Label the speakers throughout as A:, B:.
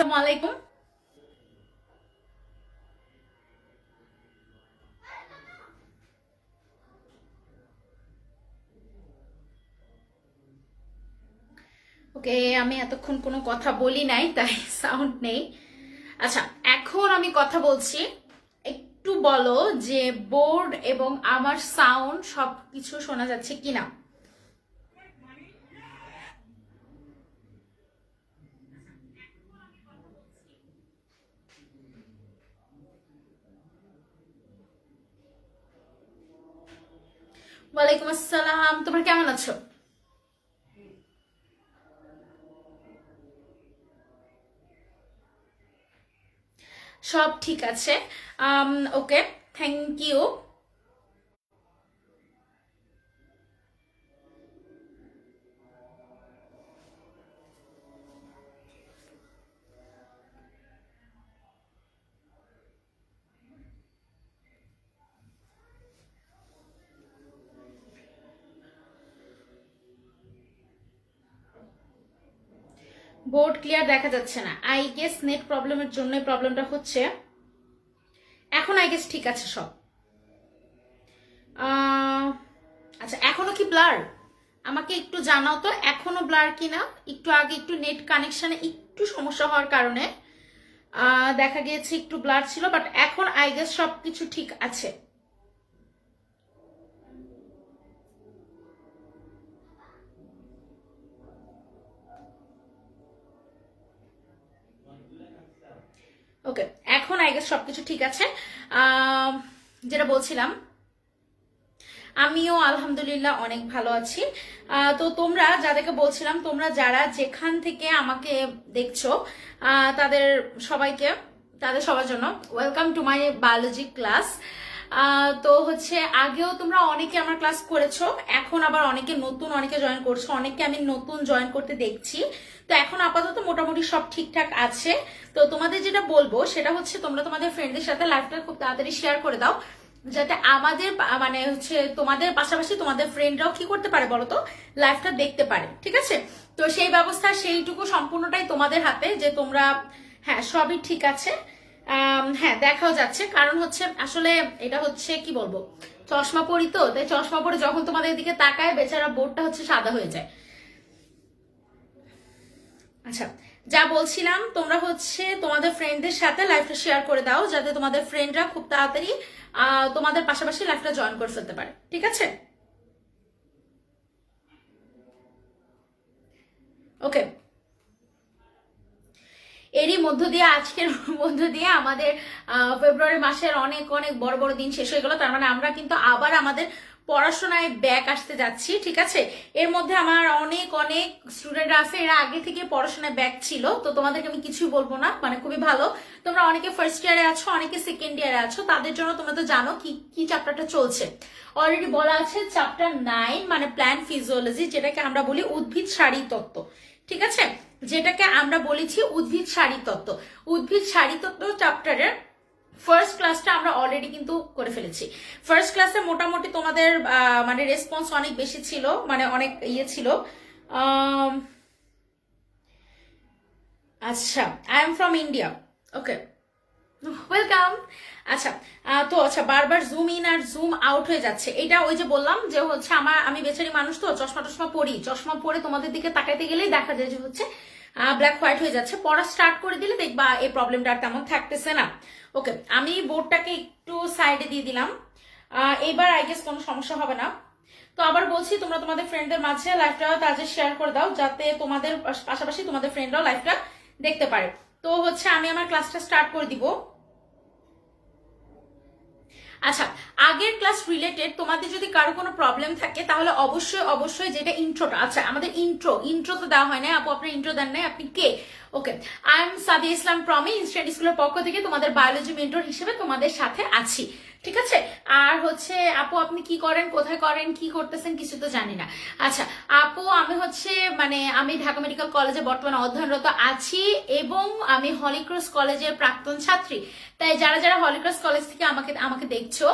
A: আসসালামু আলাইকুম। ওকে, আমি এতক্ষণ কোনো কথা বলি নাই, তাই সাউন্ড নেই। আচ্ছা, এখন আমি কথা বলছি। একটু বলো যে বোর্ড এবং আমার সাউন্ড সবকিছু শোনা যাচ্ছে কিনা। ওয়ালাইকুম আসসালাম, তোমরা কেমন আছো? সব ঠিক আছে। ওকে, থ্যাংক ইউ। বোর্ড ক্লিয়ার দেখা যাচ্ছে না, আই গেস নেট প্রবলেমের জন্য প্রবলেমটা হচ্ছে। এখন আই গেস ঠিক আছে সব। আহ, আচ্ছা, এখনো কি ব্লার? আমাকে একটু জানাও তো এখনো ব্লার কিনা। একটু আগে একটু নেট কানেকশনে একটু সমস্যা হওয়ার কারণে দেখা গিয়েছে একটু ব্লার ছিল, বাট এখন আই গেস সবকিছু ঠিক আছে। ওকে, এখন আই গেস সবকিছু ঠিক আছে। আহ, যেটা বলছিলাম, আমিও আলহামদুলিল্লাহ অনেক ভালো আছি। তো তোমরা যাদেরকে বলছিলাম, তোমরা যারা যেখান থেকে আমাকে দেখছো, তাদের সবাইকে, তাদের সবার জন্য welcome to my biology class. তো হচ্ছে আগেও তোমরা অনেকে আমার ক্লাস করেছো, এখন আবার অনেকে নতুন অনেকে জয়েন করছো, অনেকে আমি নতুন জয়েন করতে দেখছি। তো এখন আপাতত মোটামুটি সব ঠিকঠাক আছে। তো তোমাদের যেটা বলবো সেটা হচ্ছে, তোমরা তোমাদের ফ্রেন্ডদের সাথে লাইফটা খুব তাড়াতাড়ি শেয়ার করে দাও, যাতে আমাদের মানে হচ্ছে তোমাদের পাশাপাশি তোমাদের ফ্রেন্ডরাও কি করতে পারে বলো তো, লাইভটা দেখতে পারে। ঠিক আছে? তো সেই ব্যবস্থা সেইটুকু সম্পূর্ণটাই তোমাদের হাতে, যে তোমরা, হ্যাঁ সবই ঠিক আছে। হ্যাঁ দেখাও যাচ্ছে, কারণ হচ্ছে আসলে এটা হচ্ছে কি বলবো, চশমা পরি তো, তাই চশমা পরে যখন তোমাদের দিকে তাকায় বেচারা বোর্ডটা হচ্ছে সাদা হয়ে যায়। আচ্ছা, যা বলছিলাম, তোমরা হচ্ছে তোমাদের ফ্রেন্ডদের সাথে লাইভটা শেয়ার করে দাও, যাতে তোমাদের ফ্রেন্ডরা খুব তাড়াতাড়ি তোমাদের পাশাপাশি লাইভটা জয়েন করে ফেলতে পারে। ঠিক আছে? ওকে, এরই মধ্য দিয়ে, আজকের মধ্য দিয়ে আমাদের ফেব্রুয়ারি মাসের অনেক অনেক বড় বড় দিন শেষ হয়ে গেল। তার মানে আমরা কিন্তু আবার আমাদের পড়াশোনায় ব্যাক আসতে যাচ্ছি। ঠিক আছে? এর মধ্যে আমার অনেক অনেক স্টুডেন্ট আছে, এরা আগে থেকে পড়াশোনায় ব্যাক ছিল, তো তোমাদেরকে আমি কিছুই বলবো না, মানে খুবই ভালো। তোমরা অনেকে ফার্স্ট ইয়ারে আছো, অনেকে সেকেন্ড ইয়ারে আছো, তাদের জন্য তোমরা তো জানো কি কি চ্যাপ্টারটা চলছে। অলরেডি বলা আছে চ্যাপ্টার 9, মানে প্ল্যান্ট ফিজিওলজি, যেটাকে আমরা বলি উদ্ভিদ শারীরতত্ত্ব। ঠিক আছে? যেটাকে আমরা বলেছি উদ্ভিদ শারীরতত্ত্ব। উদ্ভিদ শারীরতত্ত্ব চ্যাপ্টারের ফার্স্ট ক্লাসটা আমরা অলরেডি কিন্তু করে ফেলেছি। ফার্স্ট ক্লাসে মোটামুটি তোমাদের মানে রেসপন্স অনেক বেশি ছিল, মানে অনেক ইয়ে ছিল। আম, আচ্ছা, I am from India. Okay, welcome. আচ্ছা, তো আচ্ছা, বারবার জুম ইন আর জুম আউট হয়ে যাচ্ছে। এটা ওই যে বললাম যে হচ্ছে আমি বেচারি মানুষ তো, চশমা টশমা পরি, চশমা পরে তোমাদের দিকে তাকাইতে গেলেই দেখা যায় যে হচ্ছে ব্ল্যাক হোয়াইট হয়ে যাচ্ছে। পড়া স্টার্ট করে দিলে দেখবা এই প্রবলেমটা আর তেমন থাকতেছে না। ওকে, আমি বোর্ডটাকে একটু সাইডে দিয়ে দিলাম। এবার আই গেস কোনো সমস্যা হবে না। তো আবার বলছি, তোমরা তোমাদের ফ্রেন্ডদের মাঝে লাইভটা তাদের শেয়ার করে দাও, যাতে তোমাদের পাশাপাশি তোমাদের ফ্রেন্ডরাও লাইভটা দেখতে পারে। তো হচ্ছে আমি আমার ক্লাসটা স্টার্ট করে দিব। আচ্ছা, আগের ক্লাস রিলেটেড তোমাদের যদি কারো কোনো প্রবলেম থাকে, তাহলে অবশ্যই অবশ্যই, যেটা ইন্ট্রোটা, আচ্ছা আমাদের ইন্ট্রো তো দেওয়া হয় না আপু, আপনার ইন্ট্রো দেন নাই, আপনি কে? Okay, I am Sadia Islam Promi, instant স্কুলের পক্ষ থেকে তোমাদের বায়োলজি মেন্টর হিসেবে তোমাদের সাথে আছি। ঠিক আছে? আর হচ্ছে আপু, আপনি কি করেন, কোথায় করেন, কি করতেছেন, কিছু তো জানি না। আচ্ছা আপু, আমি হচ্ছে মানে আমি ঢাকা মেডিকেল কলেজে বর্তমানে অধ্যয়নরত আছি, এবং আমি হলিক্রস কলেজের প্রাক্তন ছাত্রী। তাই যারা যারা হলিক্রস কলেজ থেকে আমাকে আমাকে দেখছো,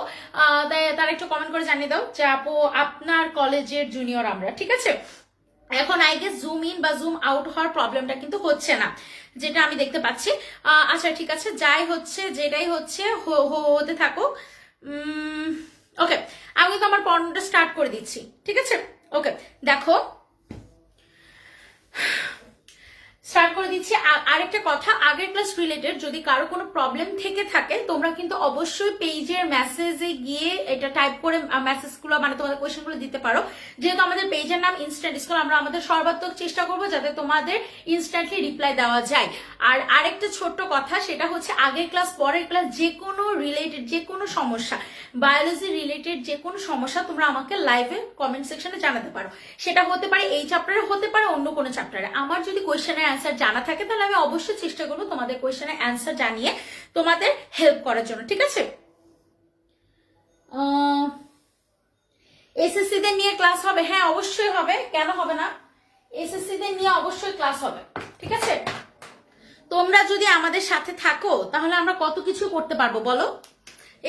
A: তাই তারা একটু কমেন্ট করে জানিয়ে দাও যে আপু আপনার কলেজের জুনিয়র আমরা। ঠিক আছে? এখন আই গেস জুম ইন বা জুম আউট হওয়ার প্রবলেমটা কিন্তু হচ্ছে না, যেটা আমি দেখতে পাচ্ছি। আচ্ছা ঠিক আছে, যাই হচ্ছে যেটাই হচ্ছে হতে থাকুক। ওকে, আমি কিন্তু আমার পড়ানোটা স্টার্ট করে দিচ্ছি, ঠিক আছে? ওকে, দেখো স্টার্ট করে দিচ্ছি। আরেকটা কথা, আগের ক্লাস রিলেটেড যদি কারো কোনো প্রবলেম থেকে থাকে তোমরা কিন্তু অবশ্যই পেজের মেসেজে গিয়ে এটা টাইপ করে মেসেজগুলো মানে তোমাদের কোয়েশ্চেনগুলো দিতে পারো। যেহেতু আমাদের পেজের নাম ইনস্ট্যান্ট স্কুল, আমরা আমাদের সর্বাত্মক চেষ্টা করবো যাতে তোমাদের ইনস্ট্যান্টলি রিপ্লাই দেওয়া যায়। আর আরেকটা ছোট্ট কথা, সেটা হচ্ছে আগের ক্লাস পরের ক্লাস যে কোনো রিলেটেড যে কোনো সমস্যা, বায়োলজি রিলেটেড যে কোনো সমস্যা তোমরা আমাকে লাইভে কমেন্ট সেকশনে জানাতে পারো। সেটা হতে পারে এই চ্যাপ্টারে, হতে পারে অন্য কোনো চ্যাপ্টারে। আমার যদি কোয়েশ্চেনের অ্যান্সার জানা থাকে তাহলে আমি অবশ্যই চেষ্টা করবো তোমাদের কোয়েশ্চেনের অ্যান্সার জানিয়ে তোমাদের হেল্প করার জন্য, ঠিক আছে? এসএসসি দের নিয়ে ক্লাস হবে? হ্যাঁ অবশ্যই হবে, কেন হবে না? এসএসসি দের নিয়ে অবশ্যই ক্লাস হবে, ঠিক আছে? তোমরা যদি আমাদের সাথে থাকো তাহলে আমরা কত কিছু করতে পারবো বলো।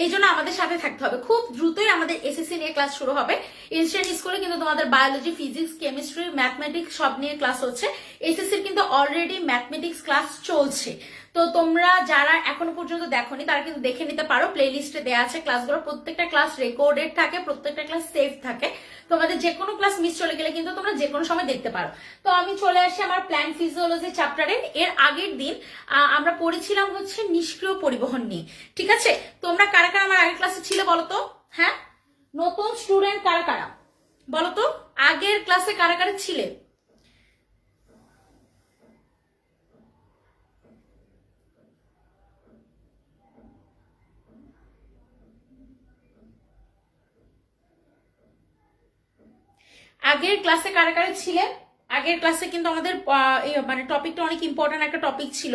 A: এই জন্য আমাদের সাথে থাকতে হবে। খুব দ্রুতই আমাদের এসএসসি নিয়ে ক্লাস শুরু হবে। ইনস্ট্যান্ট স্কুলে কিন্তু তোমাদের বায়োলজি, ফিজিক্স, কেমিস্ট্রি, ম্যাথমেটিক্স সব নিয়ে ক্লাস হচ্ছে। এসএসসির কিন্তু অলরেডি ম্যাথমেটিক্স ক্লাস চলছে। তো তোমরা যারা এখনো পর্যন্ত দেখোনি তারা কিন্তু দেখে নিতে পারো, প্লে লিস্টে দেওয়া আছে ক্লাসগুলো। প্রত্যেকটা ক্লাস রেকর্ডেড থাকে, প্রত্যেকটা ক্লাস সেভ থাকে। তোমাদের যে কোনো ক্লাস মিস চলে গেলে কিন্তু তোমরা যে কোনো সময় দেখতে পারো। তো আমি চলে আসি আমার প্ল্যান্ট ফিজিওলজি চ্যাপ্টারে। এর আগের দিন আমরা পড়েছিলাম হচ্ছে নিষ্ক্রিয় পরিবহন নিয়ে, ঠিক আছে? তোমরা কারা কারা আমার আগের ক্লাসে ছিলে বলো তো? হ্যাঁ, নতুন স্টুডেন্ট কারা কারা বলো তো, আগের ক্লাসে কারা কারা ছিলে? আগের ক্লাসে কারা কারা ছিলেন? আগের ক্লাসে কিন্তু আমাদের মানে টপিকটা অনেক ইম্পর্টেন্ট একটা টপিক ছিল।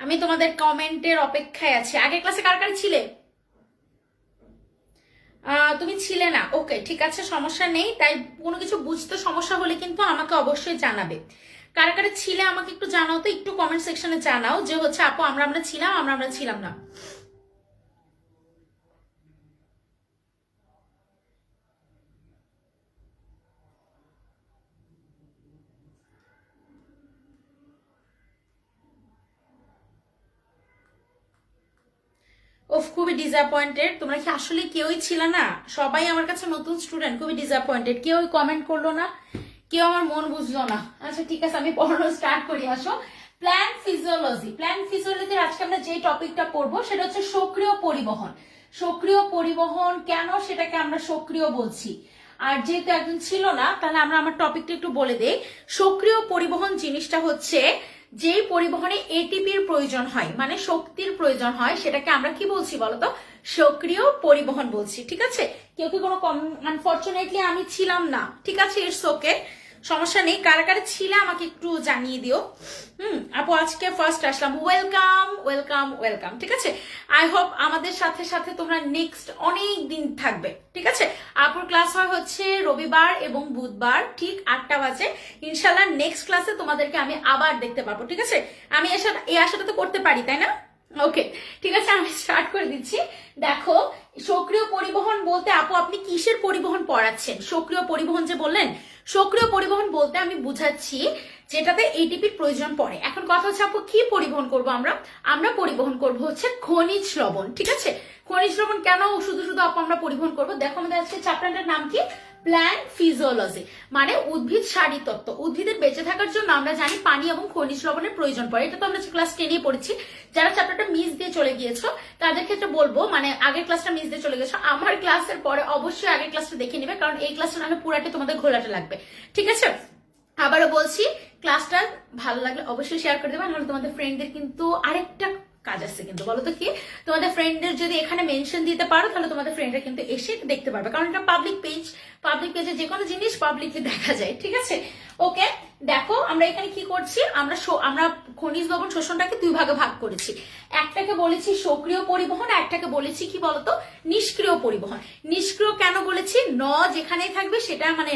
A: আমি তোমাদের কমেন্টের অপেক্ষায় আছি। আগের ক্লাসে কারা কারা ছিলে? তুমি ছিলে না, ওকে ঠিক আছে, সমস্যা নেই। তাই কোনো কিছু বুঝতে সমস্যা হলে কিন্তু আমাকে অবশ্যই জানাবে। কারা কারা ছিলে আমাকে একটু জানাও তো, একটু কমেন্ট সেকশনে জানাও যে হচ্ছে আপু আমরা ছিলাম, আমরা ছিলাম না। খুবই ডিসঅ্যাপয়েন্টেড। তোমরা কি আসলে কেউই ছিল না? সবাই আমার কাছে নতুন স্টুডেন্ট, খুবই ডিসঅ্যাপয়েন্টেড। কেউই কমেন্ট করলো না, কেউ আমার মন বুঝলো না। আচ্ছা ঠিক আছে, আমি পড়ানো স্টার্ট করি। আসো, প্ল্যান্ট ফিজিওলজি। প্ল্যান্ট ফিজিওলজির আজকে আমরা যে টপিকটা পড়বো সেটা হচ্ছে সক্রিয় পরিবহন। সক্রিয় পরিবহন কেন সেটাকে আমরা সক্রিয় বলছি? আর যেহেতু একজন ছিল না তাহলে আমরা আমার টপিকটা একটু বলে দেই। সক্রিয় পরিবহন জিনিসটা হচ্ছে যেই পরিবহনে এটিপির প্রয়োজন হয়, মানে শক্তির প্রয়োজন হয়, সেটাকে আমরা কি বলছি বলতো? সক্রিয় পরিবহন বলছি, ঠিক আছে? কেউ কি কোনো আনফরচুনেটলি আমি ছিলাম না, ঠিক আছে, ইটস ওকে, সমস্যা নেই। কারা কারা ছিল আমাকে একটু জানিয়ে দিও। আপু আজকে ফার্স্ট আসলাম, ওয়েলকাম ওয়েলকাম ওয়েলকাম, ঠিক আছে? আই হোপ আমাদের সাথে সাথে তোমরা নেক্সট অনেক দিন থাকবে, ঠিক আছে? আপুর ক্লাস হয় হচ্ছে রবিবার এবং বুধবার ঠিক 8টা বাজে। ইনশাল্লাহ নেক্সট ক্লাসে তোমাদেরকে আমি আবার দেখতে পাবো, ঠিক আছে? আমি এই আশাটা তো করতে পারি, তাই না? ওকে ঠিক আছে, আমি স্টার্ট করে দিচ্ছি। দেখো, সক্রিয় পরিবহন বলতে আপু আপনি কিসের পরিবহন পড়াচ্ছেন? সক্রিয় পরিবহন যে বললেন, সক্রিয় পরিবহন বলতে আমি বুঝাচ্ছি যেটাতে এটিপির প্রয়োজন পড়ে। এখন কথা হচ্ছে আপু কি পরিবহন করব আমরা পরিবহন করব হচ্ছে খনিজ লবণ, ঠিক আছে? খনিজ লবণ কেন শুধু শুধু আপু আমরা পরিবহন করব? দেখো আমাদের আজকে চ্যাপ্টারটার নাম কি? প্ল্যান্ট ফিজিওলজি, মানে উদ্ভিদ শারীরতত্ত্ব। উদ্ভিদের বেঁচে থাকার জন্য আমরা জানি পানি এবং খনিজ লবণের প্রয়োজন পড়ে, এটা তো আমরা ক্লাস 10 পড়েছি। যারা চ্যাপ্টারটা মিস দিয়ে চলে গিয়েছো তাদের ক্ষেত্রে বলবো, মানে আগের ক্লাসটা মিস দিয়ে চলে গেছো, আমার ক্লাসের পরে অবশ্যই আগের ক্লাসটা দেখে নিবে, কারণ এই ক্লাসটা নাহলে পুরাটা তোমাদের ঘোলাটা লাগবে, ঠিক আছে? আবারও বলছি, ক্লাসটা ভালো লাগলে অবশ্যই শেয়ার করে দেবে, নাহলে তোমাদের ফ্রেন্ডদের কিন্তু আরেকটা কাজ আছে কিন্তু, বলো তো কি? তোমাদের ফ্রেন্ডদের যদি এখানে মেনশন দিতে পারো তাহলে তোমাদের ফ্রেন্ডরা কিন্তু এসে দেখতে পারবে, কারণ এটা পাবলিক পেজ। পাবলিক পেজে যে কোনো জিনিস পাবলিকলি দেখা যায়, ঠিক আছে? ওকে, দেখো আমরা এখানে কি করছি, আমরা খনিজ লবণ শোষণটাকে দুই ভাগে ভাগ করেছি। একটাকে বলেছি সক্রিয় পরিবহন, একটাকে বলেছি কি বলতো? নিষ্ক্রিয় পরিবহন। নিষ্ক্রিয় কেন বলেছি? যেখানেই থাকবে সেটা মানে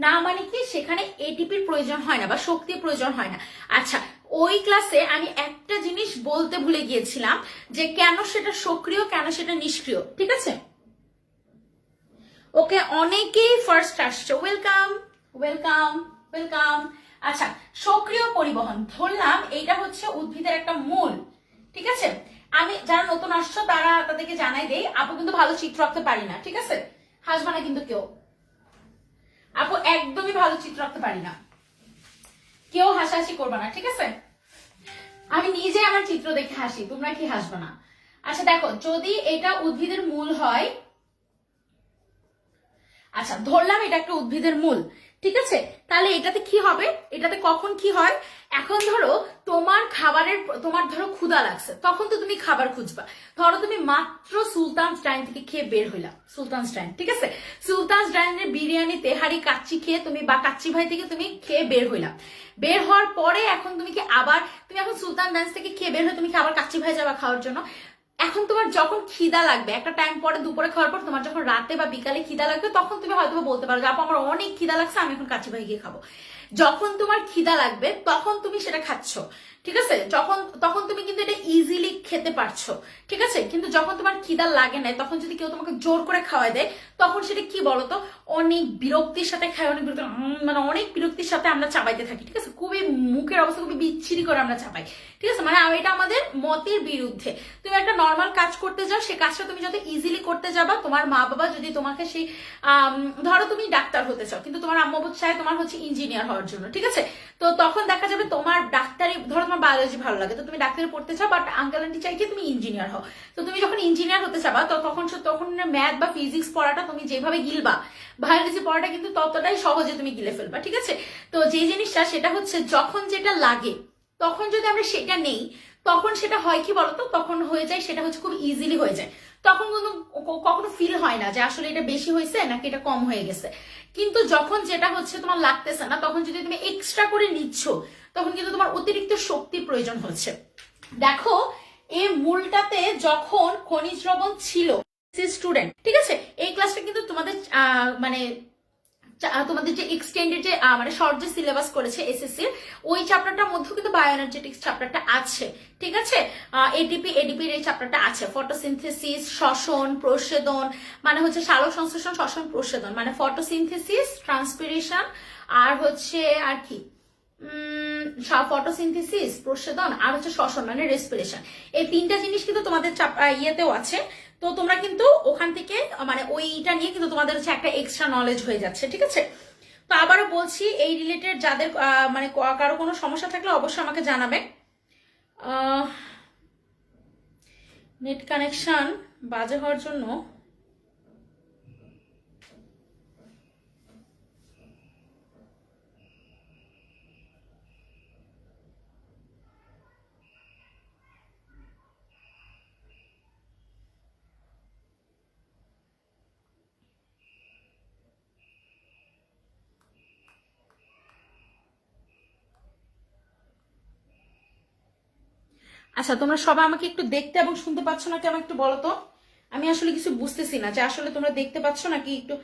A: না মানে কি সেখানে এটিপির প্রয়োজন হয় না বা শক্তির প্রয়োজন হয় না। আচ্ছা, ওই ক্লাসে আমি একটা জিনিস বলতে ভুলে গিয়েছিলাম, যে কেন সেটা সক্রিয় কেন সেটা নিষ্ক্রিয়, ঠিক আছে? ওকে, অনেকেই ফার্স্ট আসছে, ওয়েলকাম ওয়েলকাম ওয়েলকাম। আচ্ছা, সক্রিয় পরিবহন ধরলাম এইটা হচ্ছে উদ্ভিদের একটা মূল, ঠিক আছে। আমি যারা নতুন আসছো তারা তাদেরকে জানাই দেই, আপু কিন্তু ভালো চিত্র আঁকতে পারি না, ঠিক আছে, হাসবা না কিন্তু কেউ, আপু একদমই ভালো চিত্র আঁকতে পারি না, কেউ হাসাহাসি করবে না, ঠিক আছে। আমি নিজে আমার চিত্র দেখে হাসি, তোমরা কি হাসবে না? আচ্ছা দেখো, যদি এটা উদ্ভিদের মূল হয়, আচ্ছা ধরলাম এটা একটা উদ্ভিদের মূল, ঠিক আছে, তাহলে এটাতে কি হবে, এটাতে কখন কি হয়, এখন ধরো তোমার ধরো ক্ষুধা লাগছে, তখন তো তুমি খাবার খুঁজবা। ধরো তুমি মাত্র সুলতানস ডাইন থেকে খেয়ে বের হইলা, সুলতানস ডাইন, ঠিক আছে, সুলতানস ডাইনের বিরিয়ানি তেহারি কাচ্চি খেয়ে তুমি, বা কাচ্চি ভাই থেকে তুমি খেয়ে বের হইলা, বের হওয়ার পরে এখন তুমি কি আবার, তুমি এখন সুলতান ডান্স থেকে খেয়ে বের হয়ে তুমি কি আবার কাচ্চি ভাই যাবা খাওয়ার জন্য? এখন তোমার যখন খিদা লাগবে একটা টাইম পরে, দুপুরে খাওয়ার পর তোমার যখন রাতে বা বিকালে খিদা লাগবে, তখন তুমি হয়তো বলতে পারো যে আপু আমার অনেক খিদা লাগছে, আমি এখন কাচ্চি ভাই গিয়ে খাবো। যখন তোমার খিদা লাগবে তখন তুমি সেটা খাচ্ছ, ঠিক আছে, তখন তুমি কিন্তু এটা ইজিলি খেতে পারছো, ঠিক আছে। কিন্তু যখন তোমার খিদা লাগে না, তখন যদি কেউ তোমাকে জোর করে খাওয়াই দেয়, তখন সেটা কি বলতো, অনেক বিরক্তির সাথে খায়, অনেক বিরক্তি, মানে অনেক বিরক্তির সাথে আমরা চাবাইতে থাকি, ঠিক আছে, খুবই মুখের অবস্থা খুবই বিচ্ছিরি করে আমরা চাপাই, ঠিক আছে, মানে এটা আমাদের মতের বিরুদ্ধে। তুমি একটা নর্মাল কাজ করতে যাও, সেই কাজটা তুমি যত ইজিলি করতে যাবা, তোমার মা বাবা যদি তোমাকে সেই ধরো তুমি ডাক্তার হতে চাও, কিন্তু তোমার আম্মু চায় তোমার হচ্ছে ইঞ্জিনিয়ার হওয়ার জন্য, ঠিক আছে, তো তখন দেখা যাবে তোমার ডাক্তারি, ধরো তোমার বায়োলজি ভালো লাগে, তো তুমি ডাক্তারি পড়তে চাও, বাট আঙ্কেল আন্টি চাই কি তুমি ইঞ্জিনিয়ার হও, তো তুমি যখন ইঞ্জিনিয়ার হতে চাবা, তো তখন ম্যাথ বা ফিজিক্স পড়াটা তুমি যেভাবে গিলবা, বায়োলজি পড়াটা কিন্তু ততটাই সহজে তুমি গিলে ফেলবা, ঠিক আছে। তো যে জিনিসটা সেটা হচ্ছে যখন যেটা লাগে, তখন যদি আমরা সেটা নেই, তখন সেটা হয় কি বলতো, তখন হয়ে যায় সেটা হচ্ছে খুব ইজিলি হয়ে যায়, তখন কিন্তু কখনো ফিল হয় না যে আসলে এটা বেশি হয়েছে নাকি এটা কম হয়ে গেছে। কিন্তু যখন যেটা হচ্ছে তোমার লাগতেছে না, তখন যদি তুমি এক্সট্রা করে নিচ্ছ, তখন কিন্তু তোমার অতিরিক্ত শক্তি প্রয়োজন হচ্ছে। দেখো, এই মূলটাতে যখন খনিজ লবণ ছিল, স্টুডেন্ট, ঠিক আছে, এই ক্লাসটা কিন্তু তোমাদের মানে তোমাদের যে এক্সটেন্ডেড যে মানে শর্ট যে সিলেবাস করেছে এসএসসি, ওই চ্যাপ্টারটার মধ্যেও কিন্তু বায়োএনার্জেটিক্স চ্যাপ্টারটা আছে, ঠিক আছে, এডিপির এই চ্যাপ্টারটা আছে, ফটোসিনথেসিস, শ্বসন, প্রস্বেদন, মানে হচ্ছে সালোক সংশ্লেষণ, শ্বসন, প্রস্বেদন, মানে ফটোসিনথেসিস, ট্রান্সপিরেশন, আর হচ্ছে আর কি ফটোসিনথেসিস, প্রস্বেদন, আর হচ্ছে শ্বসন মানে রেসপিরেশন, এই তিনটা জিনিস কিন্তু তোমাদের ইয়েতেও আছে। তো তোমরা কিন্তু ওখান থেকে মানে ওইটা নিয়ে কিন্তু তোমাদের হচ্ছে একটা এক্সট্রা নলেজ হয়ে যাচ্ছে, ঠিক আছে। তো আবারও বলছি, এই রিলেটেড যাদের মানে কারো কোনো সমস্যা থাকলে অবশ্যই আমাকে জানাবে। নেট কানেকশন বাজে হওয়ার জন্য আচ্ছা, তোমরা সবাই আমাকে একটু দেখতে এবং শুনতে পাচ্ছ নাকি আমাকে একটু বলো তো, আমি আসলে কিছু বুঝতেছি না যে আসলে তোমরা দেখতে পাচ্ছ নাকি একটু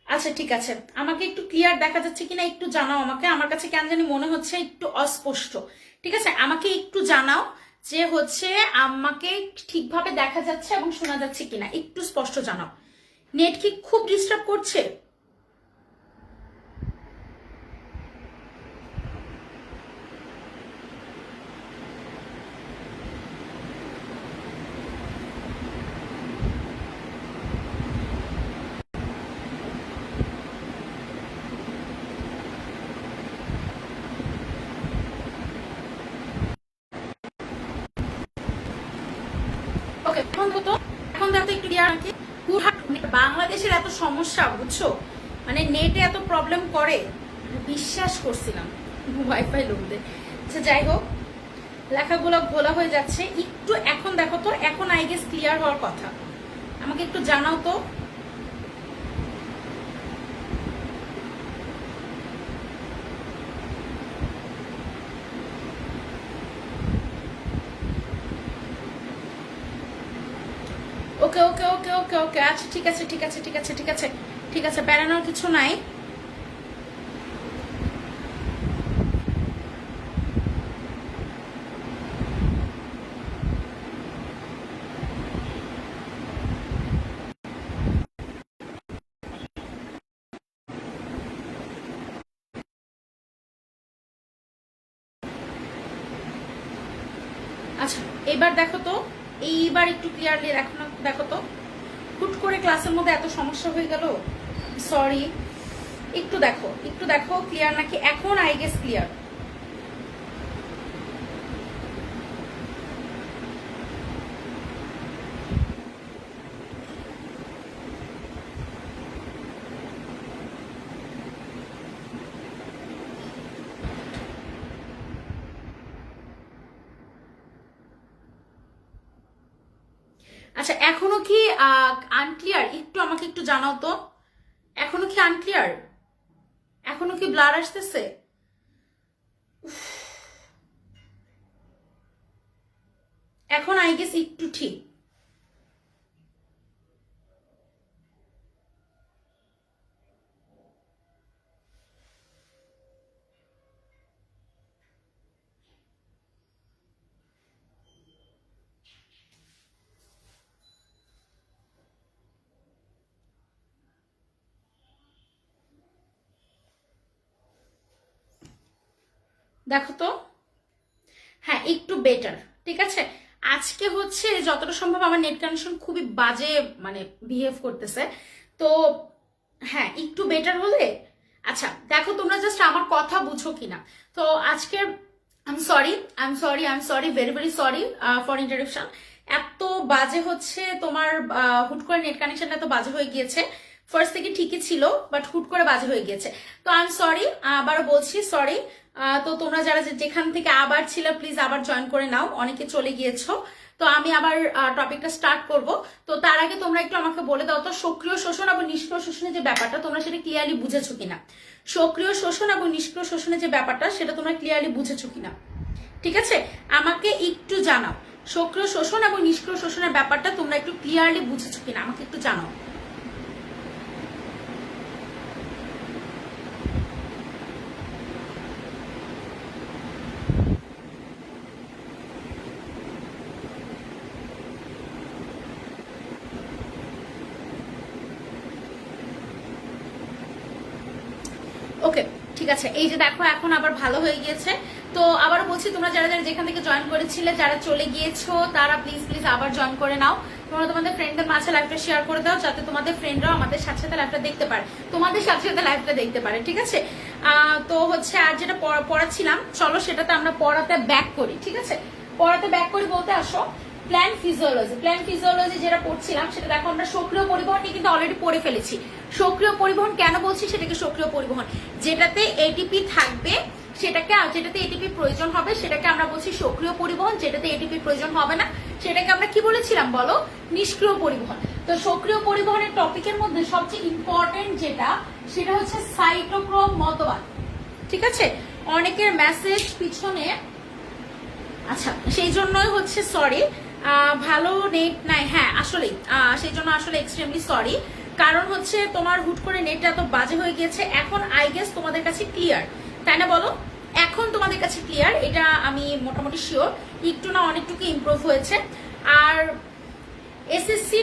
A: আচ্ছা ঠিক আছে, আমাকে একটু ক্লিয়ার দেখা যাচ্ছে কিনা একটু জানাও আমাকে, আমার কাছে কেন জানি মনে হচ্ছে একটু অস্পষ্ট, ঠিক আছে, আমাকে একটু জানাও যে হচ্ছে আমাকে ঠিকভাবে দেখা যাচ্ছে এবং শোনা যাচ্ছে কিনা, একটু স্পষ্ট জানাও। নেট কি খুব ডিস্টার্ব করছে? ওকে, এখন তো একটু ক্লিয়ার নাকি? বাংলাদেশের এত সমস্যা বুঝছো, মানে নেটে এত প্রবলেম করে, বিশ্বাস করছিলাম ওয়াইফাই লোকদের। আচ্ছা যাই হোক, লেখাগুলো ঘোলা হয়ে যাচ্ছে একটু, এখন দেখো তো, এখন আই গেস ক্লিয়ার হওয়ার কথা, আমাকে একটু জানাও তো। ওকে ওকে ওকে ওকে ওকে, আচ্ছা ঠিক আছে ঠিক আছে ঠিক আছে ঠিক আছে ঠিক আছে, বেড়ানোর কিছু নাই। আচ্ছা এবার দেখো তো, এইবার একটু ক্লিয়ারলি দেখো না, দেখো তো হুট করে ক্লাসের মধ্যে এত সমস্যা হয়ে গেল, সরি। একটু দেখো, একটু দেখো ক্লিয়ার নাকি এখন, আই গেস ক্লিয়ার। আচ্ছা এখনো কি আনক্লিয়ার? একটু আমাকে একটু জানাও তো, এখনো কি আনক্লিয়ার? এখনো কি ব্লার আসতেছে? এখন আই গেস একটু ঠিক। দেখো তো, হ্যাঁ একটু বেটার, ঠিক আছে। আজকে হচ্ছে যতটা সম্ভব আমার নেট কানেকশন খুবই বাজে মানে বিহেভ করতেছে, তো হ্যাঁ একটু বেটার হলে। আচ্ছা দেখো তোমরা জাস্ট আমার কথা বুঝো কিনা। তো আজকে I am sorry, I am sorry, I am sorry, very very sorry for interruption. এত বাজে হচ্ছে তোমার হুট করে নেট কানেকশনটা এত বাজে হয়ে গিয়েছে। ফার্স্ট থেকে ঠিকই ছিল, বাট হুট করে বাজে হয়ে গিয়েছে। তো আই এম সরি, আবারও বলছি সরি। তো তোমরা যারা যেখান থেকে আবার ছিল প্লিজ আবার জয়েন করে নাও, অনেকে চলে গিয়েছো। তো আমি আবার টপিকটা স্টার্ট করব। তো তার আগে তোমরা একটু আমাকে বলে দাও তো, সক্রিয় শোষণ এবং নিষ্ক্রিয় শোষণের যে ব্যাপারটা তোমরা সেটা ক্লিয়ারলি বুঝেছো কিনা। সক্রিয় শোষণ এবং নিষ্ক্রিয় শোষণের যে ব্যাপারটা সেটা তোমরা ক্লিয়ারলি বুঝেছো কিনা, ঠিক আছে? আমাকে একটু জানাও, সক্রিয় শোষণ এবং নিষ্ক্রিয় শোষণের ব্যাপারটা তোমরা একটু ক্লিয়ারলি বুঝেছো কিনা, আমাকে একটু জানাও। ওকে ঠিক আছে, এই যে দেখো এখন আবার ভালো হয়ে গিয়েছে। তো আবারও বলছি, তোমরা যারা যারা যেখান থেকে জয়েন করেছিলে, যারা চলে গিয়েছো তারা প্লিজ প্লিজ আবার জয়েন করে নাও। তোমরা তোমাদের ফ্রেন্ডদের মাঝে লাইভটা শেয়ার করে দাও, যাতে তোমাদের ফ্রেন্ডরাও আমাদের সাথে সাথে লাইভটা দেখতে পারে, তোমাদের সাথে সাথে লাইভটা দেখতে পারে, ঠিক আছে? তো হচ্ছে আর যেটা পড়াচ্ছিলাম, চলো সেটাতে আমরা পড়াতে ব্যাক করি, ঠিক আছে? পড়াতে ব্যাক করি বলতে আসো প্ল্যান ফিজিওলজি। প্ল্যান ফিজিওলজি যেটা পড়ছিলাম সেটা দেখো আমরা সক্রিয় পরিবহন নিয়ে কিন্তু অলরেডি পড়ে ফেলেছি। সক্রিয় পরিবহন কেন বলছি, সেটাকে সক্রিয় পরিবহন, যেটাতে এটিপি থাকবে সেটাকে, যেটাতে এটিপি প্রয়োজন হবে সেটাকে আমরা বলছি সক্রিয় পরিবহন, যেটাতে এটিপি প্রয়োজন হবে না সেটাকে আমরা কি বলেছিলাম বলো, নিষ্ক্রিয় পরিবহন। তো সক্রিয় পরিবহনের টপিকের মধ্যে সবচেয়ে ইম্পর্টেন্ট যেটা, সেটা হচ্ছে সাইটোক্রোম মতবাদ, ঠিক আছে? অনেকের মেসেজ পিছনে, আচ্ছা সেই জন্যই হচ্ছে সরি, ভালো নেট নাই, হ্যাঁ আসলে সেই জন্য আসলে এক্সট্রিমলি সরি। কারণ হচ্ছে তোমার হুট করে নেটটা এত বাজে হয়ে গিয়েছে। এখন আই গেস তোমাদের কাছে ক্লিয়ার, তাই না বলো? এখন তোমাদের কাছে ক্লিয়ার, এটা আমি মোটামুটি শিওর, একটু না অনেকটুকু ইমপ্রুভ হয়েছে। আর এসএসসি,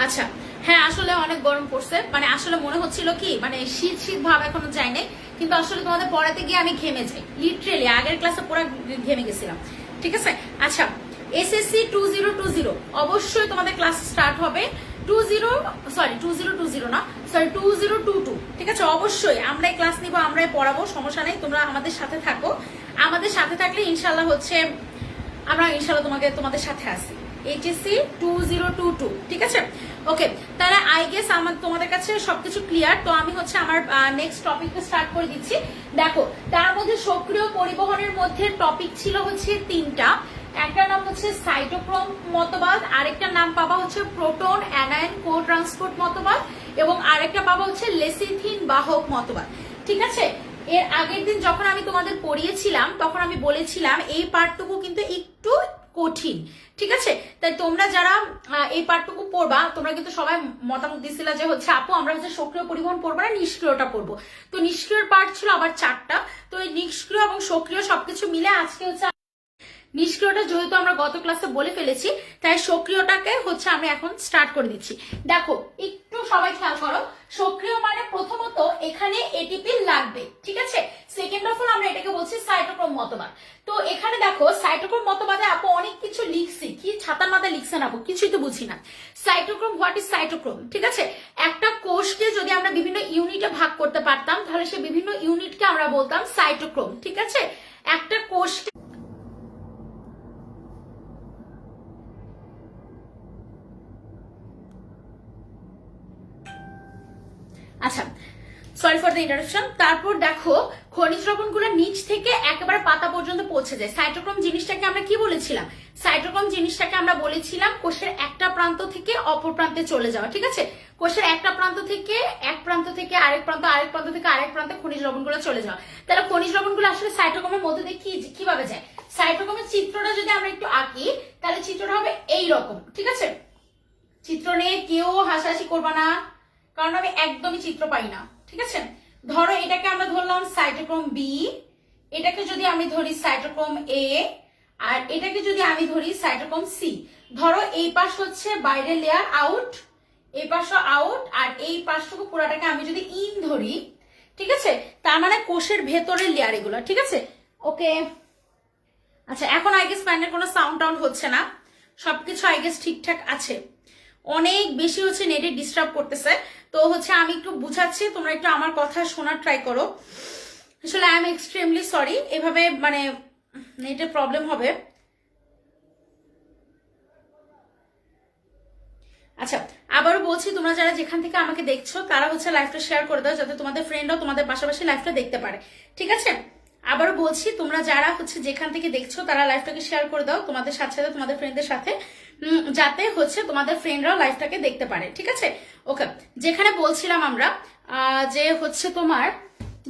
A: আচ্ছা হ্যাঁ আসলে অনেক গরম পড়ছে, মানে আসলে মনে হচ্ছিল কি মানে শীত শীত ভাব এখনো যায় নাই, কিন্তু আসলে তোমাদের পড়াতে গিয়ে আমি ঘেমে যাই, লিটারেলি আগের ক্লাসে পুরো ঘেমে গেছিলাম, ঠিক আছে? আচ্ছা এসএসসি 2020 অবশ্যই তোমাদের ক্লাস স্টার্ট হবে 2020 না, সরি 2022, ঠিক আছে? অবশ্যই আমরাই ক্লাস নিব, আমরাই পড়াবো, সমস্যা নেই, তোমরা আমাদের সাথে থাকো। আমাদের সাথে থাকলে ইনশাল্লাহ হচ্ছে আমরা ইনশাল্লাহ তোমাদের সাথে আসি। এইচএসসি 2022, ঠিক আছে? ওকে, তাহলে আই গেস আমার তোমাদের কাছে সবকিছু ক্লিয়ার। তো আমি হচ্ছে আমার নেক্সট টপিকটা স্টার্ট করে দিচ্ছি। দেখো তার মধ্যে সক্রিয় পরিবহনের মধ্যে টপিক ছিল হচ্ছে তিনটা। একটা নাম হচ্ছে সাইটোক্রোম মতবাদ, আরেকটা নাম পাবা হচ্ছে প্রোটন অ্যানায়ন কো ট্রান্সপোর্ট মতবাদ, এবং আরেকটা পাবা হচ্ছে লেসিথিন বাহক মতবাদ, ঠিক আছে? এর আগের দিন যখন আমি তোমাদের পড়িয়েছিলাম তখন আমি বলেছিলাম এই পার্টটুকু কিন্তু একটু কঠিন, ঠিক আছে? তাই তোমরা যারা এই পার্টটুকু পড়বা, তোমরা কিন্তু সবাই মতামত দিছিলা যে হচ্ছে আপু আমরা হচ্ছে সক্রিয় পরিবহন পড়বো না নিষ্ক্রিয়টা পড়বো। তো নিষ্ক্রিয়র পার্ট ছিল আবার 4টা। তো এই নিষ্ক্রিয় এবং সক্রিয় সবকিছু মিলে আজকে হচ্ছে নিষ্ক্রিয়টা যেহেতু আমরা গত ক্লাসে বলে ফেলেছি, তাই সক্রিয়টাকে হচ্ছে আমি এখন স্টার্ট করে দিচ্ছি। দেখো একটু সবাই খেয়াল করো, সক্রিয় মানে প্রথমত এখানে এটিপি লাগবে, ঠিক আছে। সেকেন্ড অফ অল আমরা এটাকে বলছি সাইটোক্রোম মতবাদ। তো এখানে দেখো সাইটোক্রোম মতবাদে আপু অনেক কিছু লিখছি, কি ছাতার মাথায় লিখছেন আপু, কিছুই তো বুঝি না। সাইটোক্রোম, হোয়াট ইজ সাইটোক্রোম, ঠিক আছে। একটা কোষকে যদি আমরা বিভিন্ন ইউনিটে ভাগ করতে পারতাম তাহলে সে বিভিন্ন ইউনিটকে আমরা বলতাম সাইটোক্রোম, ঠিক আছে। একটা কোষ আচ্ছা, সরি ফর দ্য ইন্টারাপশন। তারপর দেখো খনিজ লবণগুলো নিচ থেকে একেবারে পাতা পর্যন্ত পৌঁছে যায়। সাইটোক্রোম জিনিসটাকে আমরা কি বলেছিলাম? সাইটোক্রোম জিনিসটাকে আমরা বলেছিলাম কোষের একটা প্রান্ত থেকে অপর প্রান্তে চলে যাওয়া, ঠিক আছে। কোষের একটা প্রান্ত থেকে এক প্রান্ত থেকে আরেক প্রান্ত, আরেক প্রান্ত থেকে আরেক প্রান্তে খনিজ লবণগুলো চলে যাওয়া। তাহলে খনিজ লবণগুলো আসলে সাইটোক্রোমের মধ্যে দিয়ে কিভাবে যায়? সাইটোক্রোমের চিত্রটা যদি আমরা একটু আঁকি তাহলে চিত্রটা হবে এই রকম, ঠিক আছে। চিত্র নিয়ে কেউ হাসাহাসি করবা না, কারণ আমি একদমই চিত্র পাই না, ঠিক আছে। ধরো এটাকে আমরা ধরলাম সাইটোক্রোম বি, এটাকে যদি আমি ধরি সাইটোক্রোম এ, আর এটাকে যদি আমি ধরি সাইটোক্রোম সি। ধরো এই পাশ হচ্ছে বাইরের লেয়ার আউট, এই পাশও আউট, আর এই পাশটুকু পুরাটাকে আমি যদি ইন ধরি, ঠিক আছে, তার মানে কোষের ভেতরের লেয়ার এগুলো, ঠিক আছে। ওকে, আচ্ছা এখন আই গেস প্যানের কোনো সাউন্ড টাউন্ড হচ্ছে না, সবকিছু আই গেস ঠিকঠাক আছে। অনেক বেশি হচ্ছে নেটে ডিস্টার্ব করতেছে, তো হচ্ছে আমি একটু বুঝাচ্ছি, তোমরা একটু আমার কথা শোনার ট্রাই করো। আসলে আই এম এক্সট্রিমলি সরি, এভাবে মানে নেটের প্রবলেম হবে। আচ্ছা আবারও বলছি, তোমরা যারা যেখান থেকে আমাকে দেখছো তারা হচ্ছে লাইভটা শেয়ার করে দাও, যাতে তোমাদের ফ্রেন্ডরাও তোমাদের পাশাপাশি লাইভটা দেখতে পারে, ঠিক আছে। আবারও বলছি, তোমরা যারা হচ্ছে যেখান থেকে দেখছো তারা লাইভটাকে শেয়ার করে দাও তোমাদের সাথে সাথে তোমাদের ফ্রেন্ডদের সাথে, যাতে হচ্ছে তোমাদের ফ্রেন্ডরাও লাইভটাকে দেখতে পারে, ঠিক আছে। ওকে, যেখানে বলছিলাম আমরা যে হচ্ছে তোমার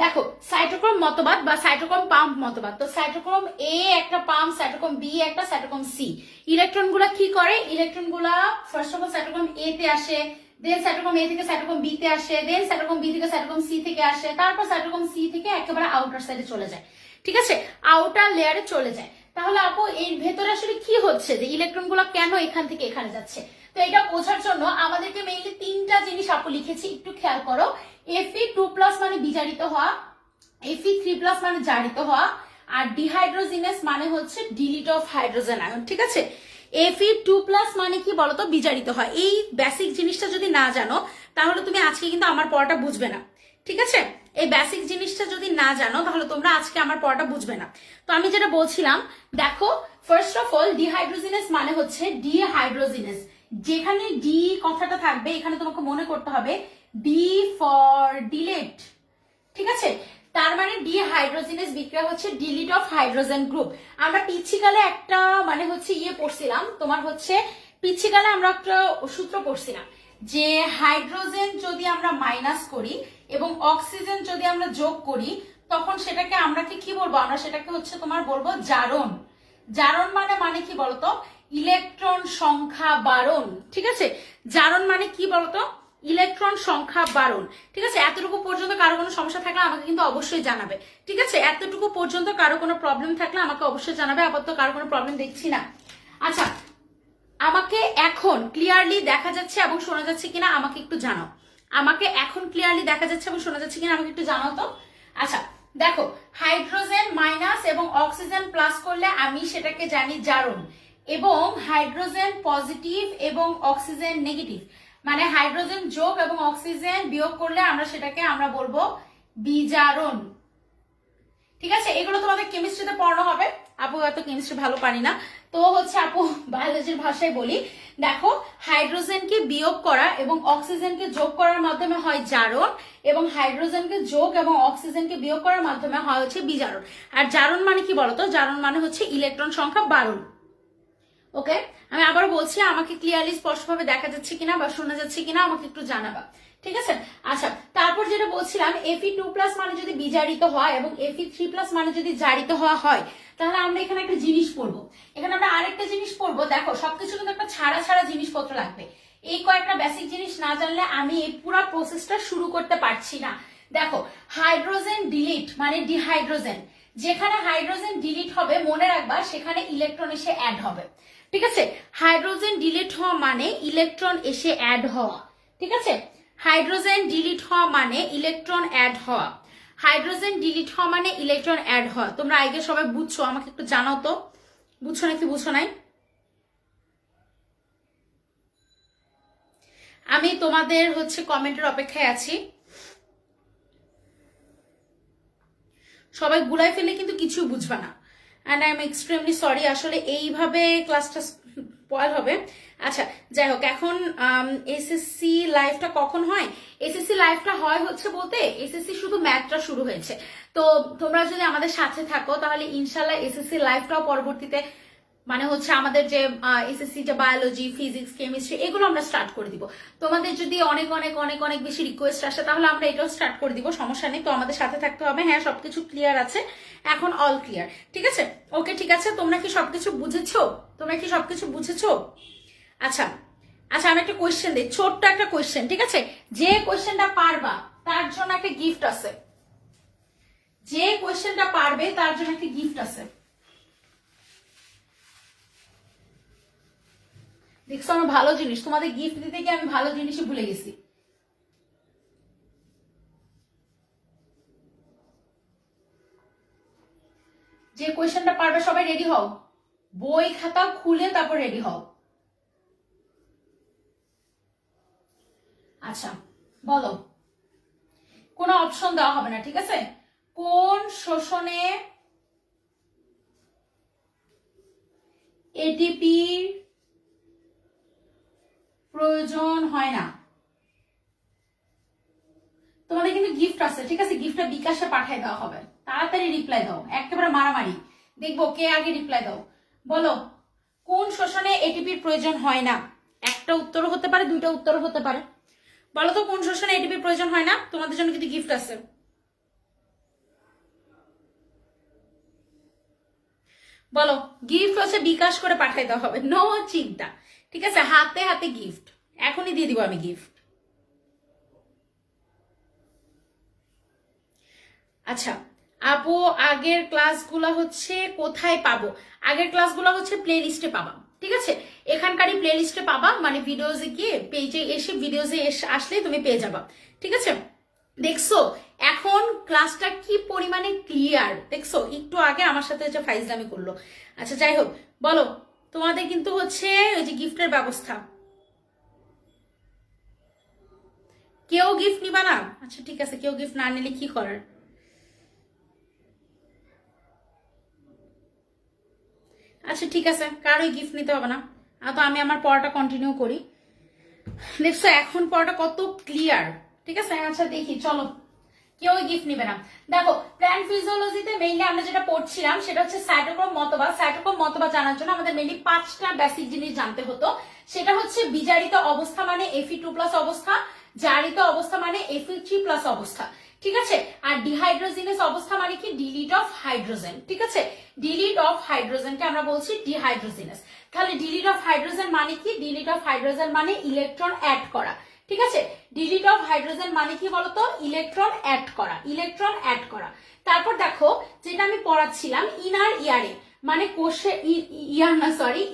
A: দেখো সাইটোক্রোম মতবাদ বা সাইটোক্রোম পাম্প মতবাদ। তো সাইটোক্রোম এ একটা পাম্প, সাইটোক্রোম বি একটা, সাইটোক্রোম সি। ইলেকট্রন গুলা কি করে? ইলেকট্রন গুলা ফার্স্ট অফ অল সাইটোক্রোম এ তে আসে, দেন সাইটোক্রোম এ থেকে সাইটোক্রোম বি তে আসে, দেন সাইটোক্রোম বি থেকে সাইটোক্রোম সি থেকে আসে, তারপর সাইটোক্রোম সি থেকে একেবারে আউটার সাইডে চলে যায়, ঠিক আছে, আউটার লেয়ারে চলে যায়। তাহলে আপু এর ভেতরে আসলে কি হচ্ছে, যে ইলেকট্রন গুলা কেন এখান থেকে এখানে যাচ্ছে? তো এটা বোঝার জন্য আমাদেরকে মেইনলি তিনটা জিনিস আপু লিখেছি, একটু খেয়াল করো। Fe2+ মানে বিজারিত হওয়া, Fe3+ মানে জারিত হওয়া, আর ডিহাইড্রোজিনেস মানে হচ্ছে ডিলিট অফ হাইড্রোজেন আয়ন, ঠিক আছে। Fe2+ মানে কি বলতো? বিজারিত হয়। এই বেসিক জিনিসটা যদি না জানো তাহলে তুমি আজকে কিন্তু আমার পড়াটা বুঝবে না, ঠিক আছে। এই বেসিক জিনিসটা যদি না জানো তাহলে তোমরা আজকে আমার পড়াটা বুঝবে না। তো আমি যেটা বলছিলাম, দেখো ফার্স্ট অফ অল ডিহাইড্রোজিনেস মানে হচ্ছে ডিহাইড্রোজিনেস। যেখানে ডি কথাটা থাকবে এখানে তোমাকে মনে করতে হবে ডি ফর ডিলেট, ঠিক আছে। তার মানে ডিহাইড্রোজিনেস বিক্রিয়া হচ্ছে ডিলিট অফ হাইড্রোজেন গ্রুপ। আমরা পিচ্ছিকালে একটা মানে হচ্ছে পড়ছিলাম, তোমার হচ্ছে পিচ্ছিকালে আমরা একটা সূত্র পড়ছিলাম যে হাইড্রোজেন যদি আমরা মাইনাস করি এবং অক্সিজেন যদি আমরা যোগ করি তখন সেটাকে আমরা কি বলবো? আমরা সেটাকে হচ্ছে তোমার বলবো জারণ। জারণ মানে কি বলতো? ইলেকট্রন সংখ্যা বাড়ন, ঠিক আছে। জারণ মানে কি বলতো? ইলেকট্রন সংখ্যা বাড়ন, ঠিক আছে। এতটুকু পর্যন্ত কারো কোনো সমস্যা থাকলে আমাকে কিন্তু অবশ্যই জানাবে, ঠিক আছে। এতটুকু পর্যন্ত কারো কোনো প্রবলেম থাকলে আমাকে অবশ্যই জানাবে, আপাতত কারো কোনো প্রবলেম দেখছি না। আচ্ছা আমাকে এখন ক্লিয়ারলি দেখা যাচ্ছে এবং শোনা যাচ্ছে কিনা আমাকে একটু জানাও। আমাকে এখন ক্লিয়ারলি দেখা যাচ্ছে এবং শোনা যাচ্ছে কিনা আমাকে একটু জানাও তো। আচ্ছা দেখো, হাইড্রোজেন মাইনাস এবং অক্সিজেন প্লাস করলে আমি সেটাকে জানি জারণ, এবং হাইড্রোজেন পজিটিভ এবং অক্সিজেন নেগেটিভ মানে হাইড্রোজেন যোগ এবং অক্সিজেন বিয়োগ করলে আমরা সেটাকে আমরা বলবো বিজারণ, ঠিক আছে। এগুলো তোমাদের কেমিস্ট্রিতে পড়ানো হবে, আপু এত কেমিস্ট্রি ভালো পারি না, তো হচ্ছে আপু বায়োলজির ভাষায় বলি। দেখো হাইড্রোজেনকে বিয়োগ করা এবং অক্সিজেনকে যোগ করার মাধ্যমে হয় জারণ, এবং হাইড্রোজেনকে যোগ এবং অক্সিজেনকে বিয়োগ করার মাধ্যমে হয় হচ্ছে বিজারণ। আর জারণ মানে কি বলতো? জারণ মানে হচ্ছে ইলেকট্রন সংখ্যা বাড়ন। ওকে, আমি আবার বলছি, আমাকে ক্লিয়ারলি স্পষ্টভাবে দেখা যাচ্ছে কিনা বা শোনা যাচ্ছে কিনা আমাকে একটু জানাবা, ঠিক আছে। আচ্ছা তারপর যেটা বলছিলাম, Fe2+ মানে যদি বিজারিত হয় এবং Fe3+ মানে যদি জারিত হওয়া হয় তাহলে আমরা এখানে একটা জিনিস পড়বো। এখানে আমরা আরেকটা জিনিস পড়বো। দেখো সবকিছু কিন্তু একটা ছাড়া ছাড়া জিনিসপত্র লাগবে। এই কয়েকটা বেসিক জিনিস না জানলে আমি এই পুরো প্রসেসটা শুরু করতে পারছি না। দেখো হাইড্রোজেন ডিলিট মানে ডিহাইড্রোজেন, যেখানে হাইড্রোজেন ডিলিট হবে মনে রাখবা সেখানে ইলেকট্রন এসে অ্যাড হবে। ঠিক আছে, হাইড্রোজেন ডিলিট হওয়া মানে ইলেকট্রন এসে অ্যাড হওয়া। ঠিক আছে, হাইড্রোজেন ডিলিট হওয়া মানে ইলেকট্রন অ্যাড হওয়া। হাইড্রোজেন ডিলিট হওয়া মানে ইলেকট্রন অ্যাড হওয়া। তোমরা আগে সবাই বুঝছো, আমাকে একটু জানাও তো, বুঝছো নাকি বুঝছো নাই? আমি তোমাদের হচ্ছে কমেন্টের অপেক্ষায় আছি। সবাই গুলাই ফেলে কিন্তু কিছু বুঝবা না, and I am extremely sorry. আসলে এইভাবে ক্লাসটা স্পয়েল হবে। আচ্ছা যাই হোক, এখন এসএসসি লাইভটা কখন হয়? এসএসসি লাইভটা হয় হচ্ছে বলতে এসএসসি শুধু ম্যাথটা শুরু হয়েছে, তো তোমরা যদি আমাদের সাথে থাকো তাহলে ইনশাল্লাহ এসএসসি লাইভটাও পরবর্তীতে মানে হচ্ছে আমাদের যে এসএসসি যে বায়োলজি, ফিজিক্স, কেমিস্ট্রি এগুলো আমরা স্টার্ট করে দিব। তোমাদের যদি অনেক অনেক অনেক অনেক বেশি রিকোয়েস্ট আসে তাহলে আমরা এটাও স্টার্ট করে দিব, সমস্যা নেই। তো আমাদের সাথে থাকতে হবে। হ্যাঁ, সবকিছু ক্লিয়ার আছে এখন, অল ক্লিয়ার। ঠিক আছে, ওকে ঠিক আছে। তোমরা কি সবকিছু বুঝেছো? তোমরা কি সবকিছু বুঝেছো? আচ্ছা আচ্ছা, আমি একটা কোয়েশ্চেন দিই, ছোট্ট একটা কোয়েশ্চেন। ঠিক আছে, যে কোয়েশ্চেনটা পারবা তার জন্য একটা গিফট আছে। যে কোয়েশ্চেনটা পারবে তার জন্য একটা গিফট আছে। দেখছো আমার ভালো জিনিস, তোমাদের গিফট দিতে গিয়ে আমি ভালো জিনিসই ভুলে গেছি। যে কোয়েশ্চেনটা পারবে সবাই রেডি হও, বই খাতা খুলে তারপর রেডি হও। আচ্ছা বলো, কোনো অপশন দেওয়া হবে না, ঠিক আছে? কোন শোষণে এটিপির প্রয়োজন হয় না? তোমাদের কিন্তু গিফট আছে, ঠিক আছে? গিফটটা বিকাশে পাঠিয়ে দেওয়া হবে, তাড়াতাড়ি রিপ্লাই দাও, একেবারে মারামারি, দেখবো কে আগে রিপ্লাই দাও। বলো, কোন শোষণে এটিপির প্রয়োজন হয় না? একটা উত্তর হতে পারে, দুইটা উত্তর হতে পারে। বলো তো কোন শোষণে এটিপির প্রয়োজন হয় না? তোমাদের জন্য কিন্তু গিফট আছে। বলো, গিফট হচ্ছে বিকাশ করে পাঠিয়ে দেওয়া হবে, নো চিন্তা। ঠিক আছে, হাতে হাতে গিফট এখনই দিয়ে দিব আমি গিফট। আচ্ছা আপু, আগের ক্লাসগুলো হচ্ছে কোথায় পাবো? আগের ক্লাসগুলো হচ্ছে প্লে লিস্টে পাবা। ঠিক আছে, এখানকারই প্লে লিস্টে পাবা, মানে ভিডিওজে গিয়ে পেজে এসে ভিডিওজে আসলে তুমি পেয়ে যাবা। ঠিক আছে, দেখছো এখন ক্লাসটা কি পরিমাণে ক্লিয়ার? দেখছো একটু আগে আমার সাথে হচ্ছে ফাইজলামি করলো। আচ্ছা যাই হোক, বলো তোমাদের কিন্তু হচ্ছে ওই যে গিফটের ব্যবস্থা। কেউ গিফট নিবা না? আচ্ছা ঠিক আছে, কেউ গিফট না নিলে কি করার। আচ্ছা ঠিক আছে, কারোই গিফট নিতে হবে না, তো আমি আমার পড়াটা কন্টিনিউ করি। দেখছো এখন পড়াটা কত ক্লিয়ার। ঠিক আছে, আচ্ছা দেখি, চলো কেউ গিফট নিবে না। দেখো প্ল্যান্ট ফিজিওলজিতে মেইনলি আমরা যেটা পড়ছিলাম সেটা হচ্ছে সাইটোক্রোম মতবাদ। সাইটোক্রোম মতবাদ জানার জন্য আমাদের মেইনলি 5টা বেসিক জিনিস জানতে হতো। সেটা হচ্ছে বিজারিত অবস্থা মানে Fe2+ অবস্থা, জারিত অবস্থা মানে Fe3+ অবস্থা। ঠিক আছে, আর ডিহাইড্রোজিনাস অবস্থা মানে কি? Delete of hydrogen. ঠিক আছে, ডিলিট অফ হাইড্রোজেনকে আমরা বলছি ডিহাইড্রোজিনাস। তাহলে ডিলিট অফ হাইড্রোজেন মানে কি? ডিলিট অফ হাইড্রোজেন মানে ইলেকট্রন অ্যাড করা। ঠিক আছে, ডিলিট অফ হাইড্রোজেন মানে কি বলতো? ইলেকট্রন অ্যাড করা, ইলেকট্রন অ্যাড করা। তারপর দেখো যেটা আমি পড়াচ্ছিলাম ইনার ইয়ারে, মানে কোষের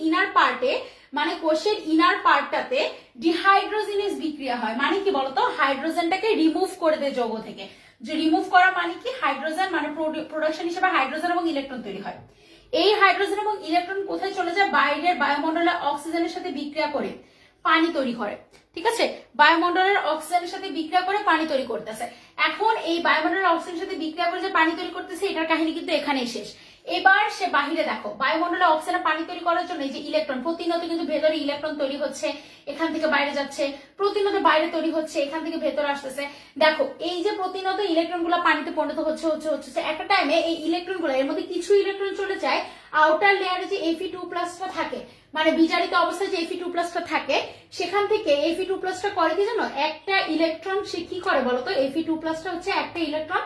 A: ইনার পার্টে, মানে কোষের ইনার পার্টটাতে ডিহাইড্রোজিনেস বিক্রিয়া হয়। মানে কি বলতো? হাইড্রোজেনটাকে রিমুভ করে দেয় যৌগ থেকে। যে রিমুভ করা মানে কি? হাইড্রোজেন মানে প্রোডাকশন হিসেবে হাইড্রোজেন এবং ইলেকট্রন তৈরি হয়। এই হাইড্রোজেন এবং ইলেকট্রন কোথায় চলে যায়? বাইরের বায়ুমণ্ডলে অক্সিজেনের সাথে বিক্রিয়া করে পানি তৈরি করে। ঠিক আছে, বায়ুমণ্ডলের অক্সিজেনের সাথে বিক্রিয়া করে পানি তৈরি করতেছে। এখন এই বায়ুমণ্ডলের অক্সিজেনের সাথে বিক্রিয়া করে যে পানি তৈরি করতেছে, এটার কাহিনী কিন্তু এখানেই শেষ। এবার সে বাহিরে দেখো, বায়ুমণ্ডলে অক্সিজেন পানি তৈরি করার জন্য এই যে ইলেকট্রন, প্রতিনিয়ত কিন্তু ভেতরে ইলেকট্রন তৈরি হচ্ছে, এখান থেকে বাইরে যাচ্ছে, প্রতিনিয়ত বাইরে তৈরি হচ্ছে, এখান থেকে ভেতরে আসতেছে। দেখো এই যে প্রতিনিয়ত ইলেকট্রন গুলা পানিতে পরিণত হচ্ছে হচ্ছে হচ্ছে একটা টাইমে এই ইলেকট্রন গুলা, এর মধ্যে কিছু ইলেকট্রন চলে যায় আউটার লেয়ারে যে Fe2+টা থাকে, মানে বিজারিত অবস্থায় যে Fe2+টা থাকে, সেখান থেকে Fe2+টা করে কি জানো? একটা ইলেকট্রন সে কি করে বলতো? Fe2+টা হচ্ছে একটা ইলেকট্রন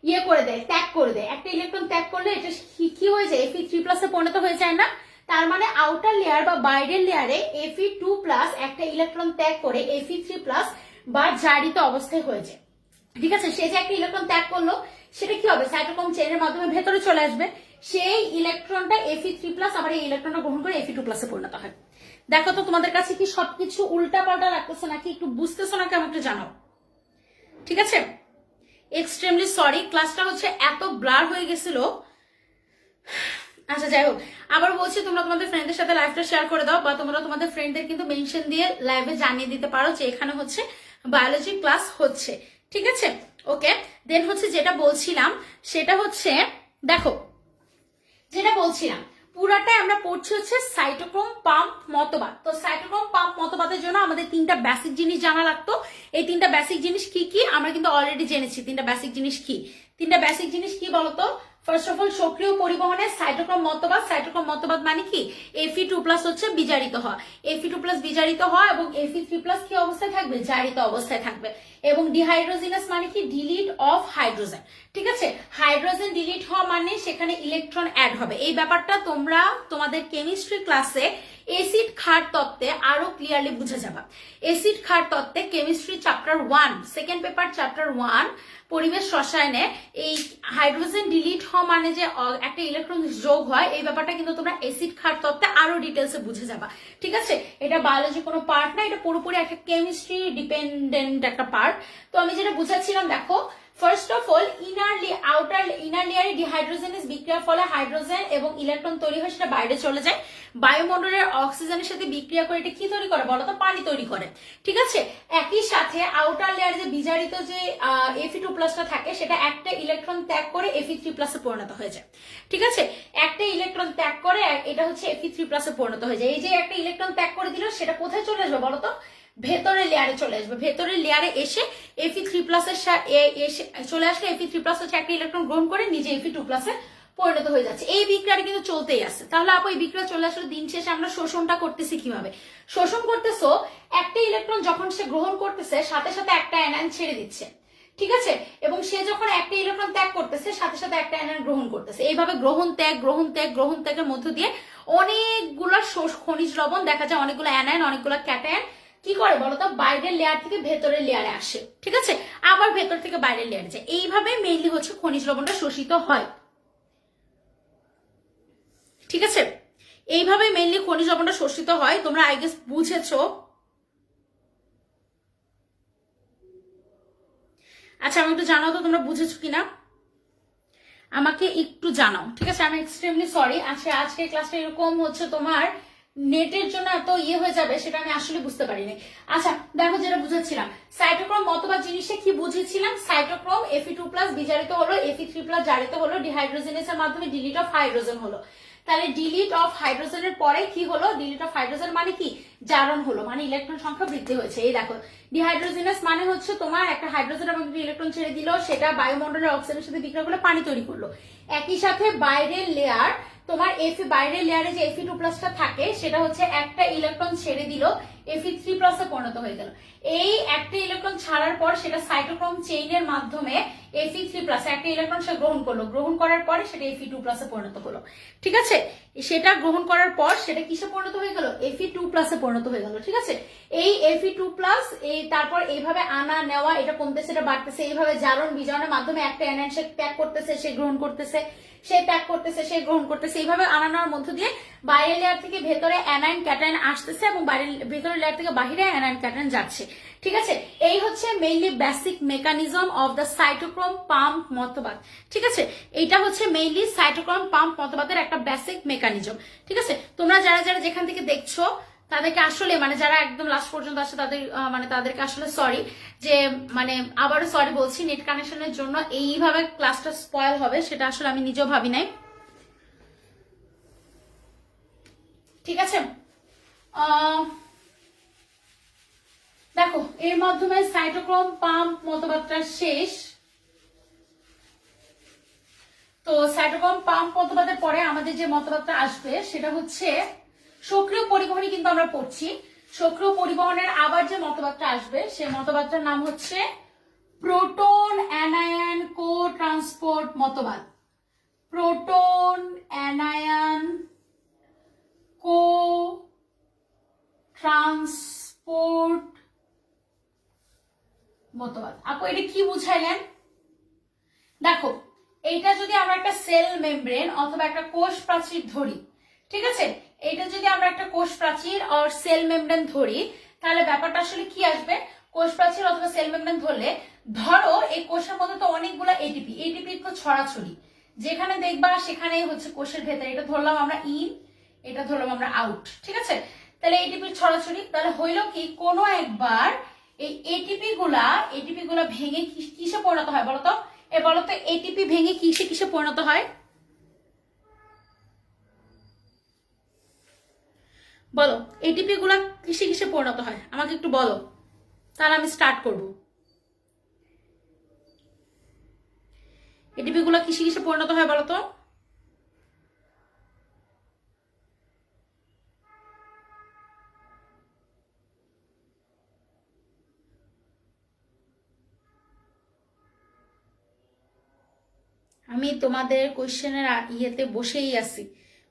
A: ইয়ে করে দেয়, ত্যাগ করে দেয়। একটা ইলেকট্রন ত্যাগ করলে এটা কি হয়ে যায়? Fe3+ পরিণত হয়ে যায় না? তার মানে আউটার লেয়ার বা বাইরের লেয়ারে Fe2+ একটা ইলেকট্রন ত্যাগ করে Fe3+ বা জারিত অবস্থায় হয়ে যায়। ঠিক আছে, সে যে একটা ইলেকট্রন ত্যাগ করলো, সেটা কি হবে, সাইটোক্রোম চেইনের মাধ্যমে ভেতরে চলে আসবে, সেই ইলেকট্রনটা Fe3+ আবার এই ইলেকট্রনটা গ্রহণ করে Fe2+ পরিণত হয়। দেখো তো তোমাদের কাছে কি সবকিছু উল্টা পাল্টা লাগতেছে নাকি, একটু বুঝতেছো নাকি আমাকে জানাও, ঠিক আছে? এক্সট্রিমলি সরি, ক্লাসটা হচ্ছে এত ব্লার হয়ে গেছিল। আচ্ছা যাই হোক, আবার বলছি তোমরা তোমাদের ফ্রেন্ডদের সাথে লাইভটা শেয়ার করে দাও, বা তোমরা তোমাদের ফ্রেন্ডদের কিন্তু মেনশন দিয়ে লাইভে জানিয়ে দিতে পারো যে এখানে হচ্ছে বায়োলজি ক্লাস হচ্ছে, ঠিক আছে? ওকে, দেন হচ্ছে যেটা বলছিলাম সেটা হচ্ছে, দেখো যেটা বলছিলাম পুরাটাই আমরা পড়ছি হচ্ছে সাইটোক্রোম পাম্প মতবাদ। তো সাইটোক্রোম পাম্প মতবাদের জন্য আমাদের তিনটা বেসিক জিনিস জানা লাগতো। এই তিনটা বেসিক জিনিস কি কি আমরা কিন্তু অলরেডি জেনেছি। তিনটা বেসিক জিনিস কি? তিনটা বেসিক জিনিস কি বলতো? ফার্স্ট অফ অল সক্রিয় পরিবহনে সাইটোক্রোম মতবাদ। সাইটোক্রোম মতবাদ মানে কি? Fe2+ হচ্ছে বিজারিত হয়, Fe2+ বিজারিত হয় এবং Fe3+ কি অবস্থায় থাকবে? জারিত অবস্থায় থাকবে। এবং ডিহাইড্রোজিনাস মানে কি? ডিলিট অফ হাইড্রোজেন, ঠিক আছে? হাইড্রোজেন ডিলিট হওয়া মানে সেখানে ইলেকট্রন অ্যাড হবে। এই ব্যাপারটা তোমরা তোমাদের কেমিস্ট্রি ক্লাসে এসিড ক্ষার তত্ত্বে আরো ক্লিয়ারলি বুঝে যাবা। এসিড ক্ষার তত্ত্বে chemistry chapter 1 second paper chapter 1 পরিবেশ রসায়নে এই হাইড্রোজেন ডিলিট হওয়া মানে যে একটা ইলেকট্রন যোগ হয়, এই ব্যাপারটা কিন্তু তোমরা এসিড ক্ষার তত্ত্বে আরো ডিটেলসে বুঝে যাবা, ঠিক আছে? এটা বায়োলজি কোনো পার্ট না, এটা পুরোপুরি একটা কেমিস্ট্রি ডিপেন্ডেন্ট একটা পার্ট। তো আমি যেটা বুঝাচ্ছিলাম, দেখো ফার্স্ট অফ অল ইনার লেয়ারে ডিহাইড্রোজেনেস বিক্রিয়ার ফলে হাইড্রোজেন এবং ইলেকট্রন তৈরি হয়, সেটা বাইরে চলে যায়, বায়ুমণ্ডলের অক্সিজেনের সাথে বিক্রিয়া করে এটা কি তৈরি করে বলতো? পানি তৈরি করে, ঠিক আছে? একই সাথে আউটার লেয়ার যে বিজারিত যে Fe2+টা থাকে, সেটা একটা ইলেকট্রন ত্যাগ করে Fe3+ পরিণত হয়ে যায়, ঠিক আছে? একটা ইলেকট্রন ত্যাগ করে এটা হচ্ছে Fe3+ পরিণত হয়ে যায়। এই যে একটা ইলেকট্রন ত্যাগ করে দিল, সেটা কোথায় চলে আসবে বলতো? ভেতরের লেয়ারে চলে আসবে। ভেতরের লেয়ারে এসে Fe3+ চলে আসলে Fe3+ হচ্ছে একটা ইলেকট্রন গ্রহণ করে নিজে Fe2+ পরিণত হয়ে যাচ্ছে। এই বিক্রিয়াটা কিন্তু চলতেই আছে। তাহলে আপু এই বিক্রিয়া চলে আসলে দিন শেষে আমরা শোষণটা করতেছি কিভাবে? শোষণ করতেছো, একটা ইলেকট্রন যখন সে গ্রহণ করতেছে সাথে সাথে একটা অ্যানায়ন ছেড়ে দিচ্ছে, ঠিক আছে? এবং সে যখন একটা ইলেকট্রন ত্যাগ করতেছে সাথে সাথে একটা অ্যানায়ন গ্রহণ করতেছে। এইভাবে গ্রহণ ত্যাগ গ্রহণ ত্যাগ গ্রহণ ত্যাগের মধ্য দিয়ে অনেকগুলা খনিজ লবণ দেখা যায়, অনেকগুলো অ্যানায়ন অনেকগুলো ক্যাটায়ন কি করে বলতো? বাইরের লেয়ার থেকে ভেতরের লেয়ারে আসে, ঠিক আছে? আবার ভেতর থেকে বাইরের লেয়ারে যায়। এইভাবে মেইনলি হচ্ছে খনিজ লবণটা শোষিত হয়, ঠিক আছে? এইভাবে মেইনলি খনিজ লবণটা শোষিত হয়। তোমরা আই গেস বুঝেছো। আচ্ছা আমি একটু জানাও তো তোমরা বুঝেছো কিনা, আমাকে একটু জানাও, ঠিক আছে? আমি এক্সট্রিমলি সরি, আজকে ক্লাসটা এরকম হচ্ছে তোমার নেটের জন্য এত ইয়ে হয়ে যাবে সেটা আমি আসলে বুঝতে পারিনি। আচ্ছা দেখো যেটা বুঝেছিলাম, সাইটোক্রোম মতবাদ জিনিসে কি বুঝেছিলাম? সাইটোক্রোম Fe2+ বিজারিত হলো, Fe3+ জারিত হলো, ডিহাইড্রোজেনেসের মাধ্যমে ডিলিট অফ হাইড্রোজেন হলো। তাহলে ডিলিট অফ হাইড্রোজেনের পরে কি হলো? ডিলিট অফ হাইড্রোজেন মানে কি? জারণ হলো, মানে ইলেকট্রন সংখ্যা বৃদ্ধি হয়েছে। এই দেখো ডিহাইড্রোজেনাস মানে হচ্ছে তোমার একটা হাইড্রোজেন এবং একটা ইলেকট্রন ছেড়ে দিল, সেটা বায়ুমণ্ডলের অক্সিজেনের সাথে বিক্রিয়া করে পানি তৈরি করলো। একই সাথে বাইরের লেয়ার তোমার বাইরের লেয়ারে যে Fe2+টা থাকে, সেটা হচ্ছে একটা ইলেকট্রন ছেড়ে দিল, Fe3+ পরিণত হয়ে গেল। এই একটা ইলেকট্রন ছাড়ার পর সেটা সাইটোক্রোম চেইনের মাধ্যমে Fe3+ একটা ইলেকট্রন সে গ্রহণ করলো, গ্রহণ করার পরে সেটা Fe2+ পরিণত হলো, ঠিক আছে? সেটা গ্রহণ করার পর সেটা কিসে পরিণত হয়ে গেল? Fe2+ পরিণত হয়ে গেল, ঠিক আছে? এই Fe2+ এই তারপর এইভাবে আনা নেওয়া, এটা কমতেছে এটা বাড়তেছে, এইভাবে জারণ বিজারণের মাধ্যমে একটা অ্যানায়ন সে ত্যাগ করতেছে, সে গ্রহণ করতেছে, সে ত্যাগ করতেছে, সে গ্রহণ করতেছে, এইভাবে আনানোর মধ্য দিয়ে বাইরের লেয়ার থেকে ভেতরে অ্যানায়ন ক্যাটায়ন আসতেছে এবং ভেতরের লেয়ার থেকে বাহিরে অ্যানায়ন ক্যাটায়ন যাচ্ছে, ঠিক আছে? এই হচ্ছে mainly basic mechanism of the cytochrome pump মতবাদ, ঠিক আছে? এইটা হচ্ছে মেইনলি সাইটোক্রোম পাম্প মতবাদের একটা বেসিক মেকানিজম, ঠিক আছে? তোমরা যারা যারা যেখান থেকে দেখছো তাদেরকে আসলে মানে যারা একদম লাস্ট পর্যন্ত আসছে তাদের মানে তাদেরকে আসলে সরি, যে মানে আবারও সরি বলছি, নেট কানেকশনের জন্য এইভাবে ক্লাসটা স্পয়েল হবে সেটা আসলে আমি নিজেও ভাবি নাই, ঠিক আছে? দেখো এর মাধ্যমে সাইটোক্রোম পাম্প মতবাদটা শেষ। তো সাইটোক্রোম পাম্প মতবাদের পরে আমাদের যে মতবাদটা আসবে সেটা হচ্ছে সক্রিয় পরিবহনই কিন্তু আমরা পড়ছি। সক্রিয় পরিবহনের আবার যে মতবাদটা আসবে সেই মতবাদটার নাম হচ্ছে প্রোটন অ্যানায়ন কো ট্রান্সপোর্ট মতবাদ। প্রোটন অ্যানায়ন কো ট্রান্সপোর্ট মতবাদ। আপু এটা কি বুঝাইলেন? দেখো এইটা যদি আমরা একটা সেল মেমব্রেন অথবা একটা কোষ প্রাচীর ধরি, ঠিক আছে, এইটা যদি আমরা একটা কোষ প্রাচীর আর সেল মেমব্রেন ধরি, তাহলে ব্যাপারটা আসলে কি আসবে? কোষ প্রাচীর অথবা সেল মেমব্রেন ধরলে ধরো এই কোষের মধ্যে তো অনেকগুলো এটিপি, এটিপি তো ছড়াছড়ি, যেখানে দেখবা সেখানেই হচ্ছে কোষের ভেতরে। এটা ধরলাম আমরা ইন, এটা ধরলাম আমরা আউট, ঠিক আছে। তাহলে এটিপির ছড়াছড়ি, তাহলে হইল কি কোনো একবার এই এটিপি গুলা ভেঙে কিসে পরিণত হয় বলতো? বলতো এটিপি ভেঙে কিসে কিসে পরিণত হয় বলো? এটিপি গুলা কিসে কিসে পরিণত হয় আমাকে একটু বলো, তাহলে আমি স্টার্ট করব। এটিপি গুলা কিসে কিসে পরিণত হয় বলো তো? আমি তোমাদের কোয়েশ্চেনের ইয়েতে বসেই আছি,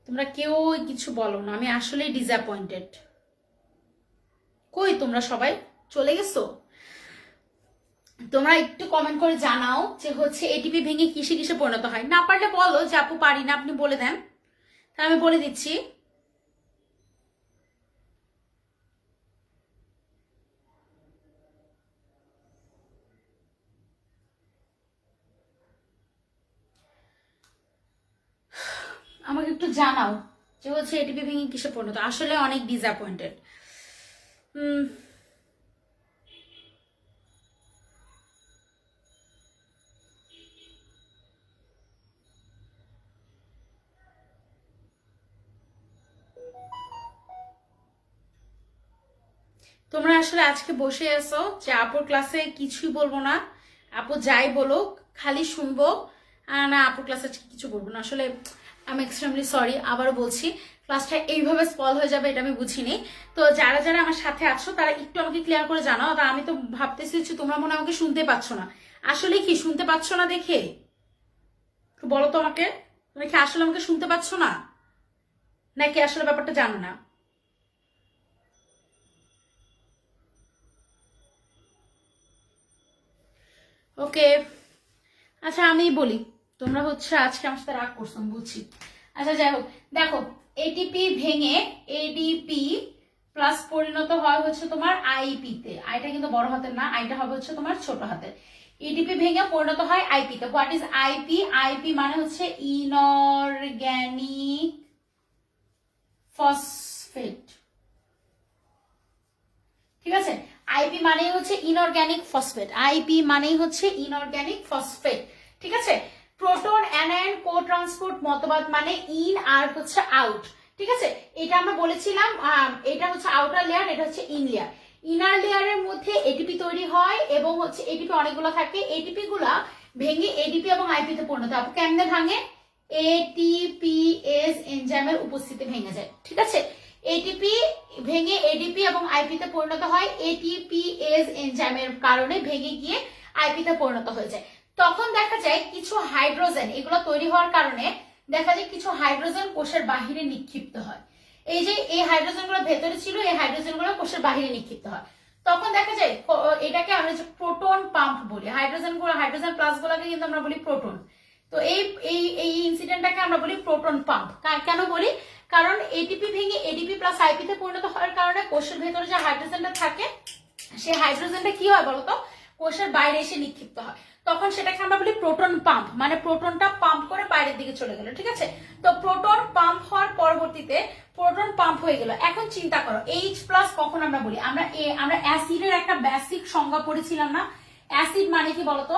A: তোমরা কেউ কিছু বলো না, আমি আসলেই ডিসঅ্যাপয়েন্টেড। কই তোমরা সবাই চলে গেছো? তোমরা একটু কমেন্ট করে জানাও যে হচ্ছে এটিপি ভেঙে কিসে কিসে পরিণত হয়। না পারলে বলো যে আপু পারি না, আপনি বলে দেন, তাহলে আমি বলে দিচ্ছি। আমাকে একটু জানাও যে হচ্ছে এটিপি ভেঙে কিসে পরিণত। আসলে অনেক ডিসঅ্যাপয়েন্টেড। তোমরা আসলে আজকে বসে আছো যে আপুর ক্লাসে কিছুই বলবো না, আপু যাই বলুক খালি শুনবো, না আপুর ক্লাসে কিছু বলবো না। আসলে আমি এক্সট্রিমলি সরি, আবারও বলছি, ক্লাসটা এইভাবে স্পল হয়ে যাবে এটা আমি বুঝিনি। তো যারা যারা আমার সাথে আছো তারা একটু আমাকে ক্লিয়ার করে জানাও। আর আমি তো ভাবতেছি যে তোমরা মনে আমাকে শুনতে পাচ্ছ না। আসলে কি শুনতে পাচ্ছ না দেখে একটু বলো তো আমাকে, তুমি কি আসলে আমাকে শুনতে পাচ্ছ না, নাকি আসলে ব্যাপারটা জানো না? ওকে, আচ্ছা আমি বলি, তোমরা হচ্ছে আজকে আমার সাথে রাগ করছো আমি বুঝছি। আচ্ছা যাই হোক, দেখো এটিপি ভেঙে এডিপি প্লাস পরিণত হয় হচ্ছে তোমার আইপি তে। আইটা কিন্তু বড় হাতের না, আইটা হবে হচ্ছে তোমার ছোট হাতের। এডিপি ভেঙে পরিণত হয় আইপি তে। What is IP? আইপি মানে হচ্ছে ইনঅর্গ্যানিক ফসফেট, ঠিক আছে। আইপি মানেই হচ্ছে ইনঅর্গ্যানিক ফসফেট, আইপি মানেই হচ্ছে ইনঅর্গ্যানিক ফসফেট, ঠিক আছে। প্রোটন অ্যানায়ন কো ট্রান্সপোর্ট মতবাদ মানে ইন আর হচ্ছে আউট, ঠিক আছে। এটা আমরা বলেছিলাম, এটা হচ্ছে আউটার লেয়ার, এটা হচ্ছে ইন লেয়ার। ইনার লেয়ারের মধ্যে এটিপি তৈরি হয় এবং হচ্ছে এটিপি অনেকগুলো থাকে। এটিপি গুলা ভেঙে এডিপি এবং আইপি তে পরিণত হয়। কেমনে ভাঙে? এটিপিএস এনজাইমের উপস্থিতি ভেঙে যায়, ঠিক আছে। এটিপি ভেঙে এডিপি এবং আইপি তে পরিণত হয়, এটিপিএস এনজাইমের কারণে ভেঙে গিয়ে আইপি তে পরিণত হয়ে যায়। তখন দেখা যায় কিছু হাইড্রোজেন, এগুলো তৈরি হওয়ার কারণে দেখা যায় কিছু হাইড্রোজেন কোষের বাহিরে নিক্ষিপ্ত হয়। এই যে এই হাইড্রোজেন গুলো ভেতরে ছিল, এই হাইড্রোজেন গুলো কোষের বাহিরে নিক্ষিপ্ত হয়। তখন দেখা যায় এটাকে আমরা যে প্রোটন পাম্প বলি। হাইড্রোজেন গুলো, হাইড্রোজেন প্লাস গুলোকে কিন্তু আমরা বলি প্রোটন। তো এই এই এই ইনসিডেন্টটাকে আমরা বলি প্রোটন পাম্প। কেন বলি? কারণ এটিপি ভেঙে এডিপি প্লাস আইপি তে পরিণত হওয়ার কারণে কোষের ভেতরে যে হাইড্রোজেনটা থাকে, সেই হাইড্রোজেনটা কি হয় বলতো? কোষের বাইরে এসে নিক্ষিপ্ত হয়। তখন সেটাকে আমরা বলি প্রোটন পাম্প, মানে প্রোটনটা পাম্প করে বাইরের দিকে চলে গেল, ঠিক আছে। তো প্রোটন পাম্প হওয়ার পরবর্তীতে প্রোটন পাম্প হয়ে গেল। এখন চিন্তা করো এইচ প্লাস কখন আমরা বলি? আমরা অ্যাসিডের একটা বেসিক সংজ্ঞা পড়েছিলাম না? অ্যাসিড মানে কি বলতো?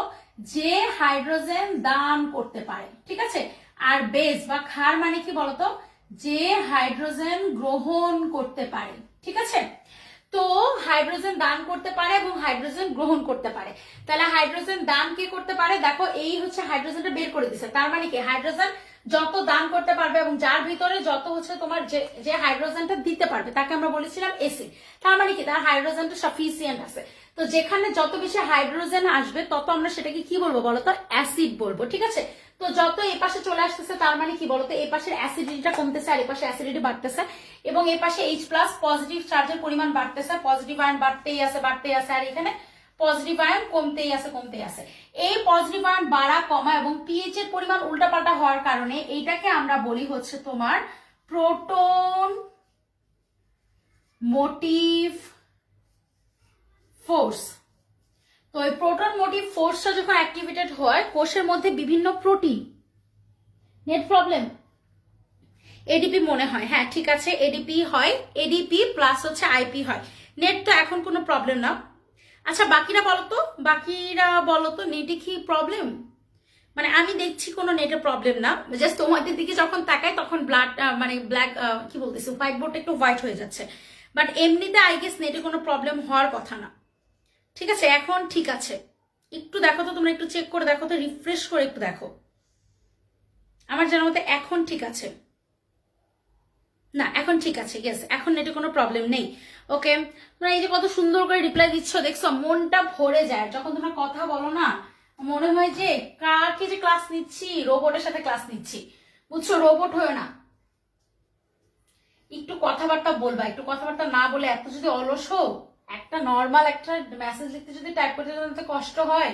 A: যে হাইড্রোজেন দান করতে পারে, ঠিক আছে। আর বেস বা ক্ষার মানে কি বলতো? যে হাইড্রোজেন গ্রহণ করতে পারে, ঠিক আছে। তো হাইড্রোজেন দান করতে পারে এবং হাইড্রোজেন গ্রহণ করতে পারে। তাহলে হাইড্রোজেন দান কে করতে পারে? দেখো এই হচ্ছে হাইড্রোজেনটা বের করে দিচ্ছে। তার মানে কি হাইড্রোজেন যত দান করতে পারবে এবং যার ভিতরে যত হচ্ছে তোমার যে হাইড্রোজেনটা দিতে পারবে তাকে আমরা বলেছিলাম এসিড। তার মানে কি তার হাইড্রোজেনটা সাফিসিয়েন্ট আছে। তো যেখানে যত বেশি হাইড্রোজেন আসবে তত আমরা সেটাকে কি বলবো বলতো? অ্যাসিড বলবো, ঠিক আছে। তো যত এই পাশে চলে আসতেছে তার মানে কি বলতো? এই পাশের অ্যাসিডিটিটা কমতেছে আর এই পাশে অ্যাসিডিটি বাড়তেছে এবং এই পাশে H+ পজিটিভ চার্জের পরিমাণ বাড়তেছে, পজিটিভ আয়ন বাড়তেই আছে আর এখানে পজিটিভ আয়ন কমতেই আছে। এই পজিটিভ আয়ন বাড়া কমা এবং পিএইচ এর পরিমাণ উল্টাপাল্টা হওয়ার কারণে এইটাকে আমরা বলি হচ্ছে তোমার প্রোটন মোটিভ ফোর্স। তো এই প্রোটন মোটিভ ফোর্সটা যখন অ্যাক্টিভেটেড হয় কোষের মধ্যে বিভিন্ন প্রোটিন, নেট প্রবলেম, এডিপি মনে হয়, হ্যাঁ ঠিক আছে এডিপি হয়, এডিপি প্লাস হচ্ছে আইপি হয়। নেট তো এখন কোনো প্রবলেম না। আচ্ছা বাকিরা বলো তো নেটে কি প্রবলেম? মানে আমি দেখছি কোনো নেটের প্রবলেম না, জাস্ট তোমাদের দিকে যখন তাকাই তখন মানে ব্ল্যাক কি বলতেছি হোয়াইট বোর্ডটা একটু হোয়াইট হয়ে যাচ্ছে, বাট এমনিতে আই গেস নেটে কোনো প্রবলেম হওয়ার কথা না। ঠিক আছে এখন ঠিক আছে, একটু দেখো তো তোমরা, একটু চেক করে দেখো তো, রিফ্রেশ করে একটু দেখো। আমার জানার মতে এখন ঠিক আছে, না এখন ঠিক আছে, ইয়েস এখন নেটে কোনো প্রবলেম নেই। ওকে তোমরা এই যে কত সুন্দর করে রিপ্লাই দিচ্ছ দেখছো, মনটা ভরে যায় যখন তোমরা কথা বলো না, মনে হয় যে কাকে যে ক্লাস নিচ্ছি, রোবটের সাথে ক্লাস নিচ্ছি, বুঝছো? রোবট হয়ে না, একটু কথাবার্তা বলবা, একটু কথাবার্তা না বলে এত যদি অলস হো, একটা নর্মাল একটা মেসেজ লিখতে যদি টাইপ করতে তোমাদের কষ্ট হয়,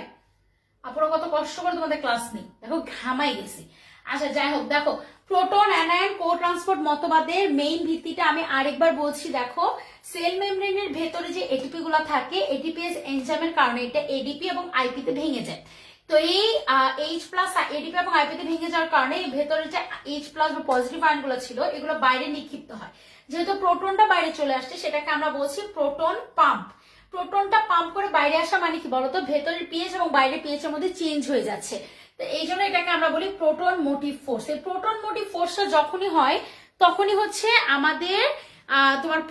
A: আপুরা কত কষ্ট করে তোমাদের ক্লাস নেই, দেখো ঘামাই গেছি। আচ্ছা যাই হোক, দেখো প্রোটন অ্যানায়ন কো ট্রান্সপোর্ট মতবাদের মেইন ভিত্তিটা আমি আরেকবার বলছি। দেখো সেল মেমব্রেনের ভেতরে যে এটিপি গুলো থাকে, এটিপিএস এনজাইমের কারণে এটা এডিপি এবং আইপি তে ভেঙে যায়। তো এই এইচ প্লাস এডিপি এবং আইপি তে ভেঙে যাওয়ার কারণে এই ভেতরে যে এইচ প্লাস বা পজিটিভ আয়ন গুলো ছিল এগুলো বাইরে নিক্ষিপ্ত হয়। যেহেতু প্রোটনটা বাইরে চলে আসছে সেটাকে আমরা বলছি প্রোটন পাম্প। প্রোটনটা পাম্প করে বাইরে আসা মানে কি বলতো, ভেতরের পিএইচ এবং বাইরের পিএইচ এর মধ্যে চেঞ্জ হয়ে যাচ্ছে। তো এই জন্য এটাকে আমরা বলি প্রোটন মোটিভ ফোর্স। এই প্রোটন মোটিভ ফোর্সটা যখনই হয় তখনই হচ্ছে আমাদের তোমার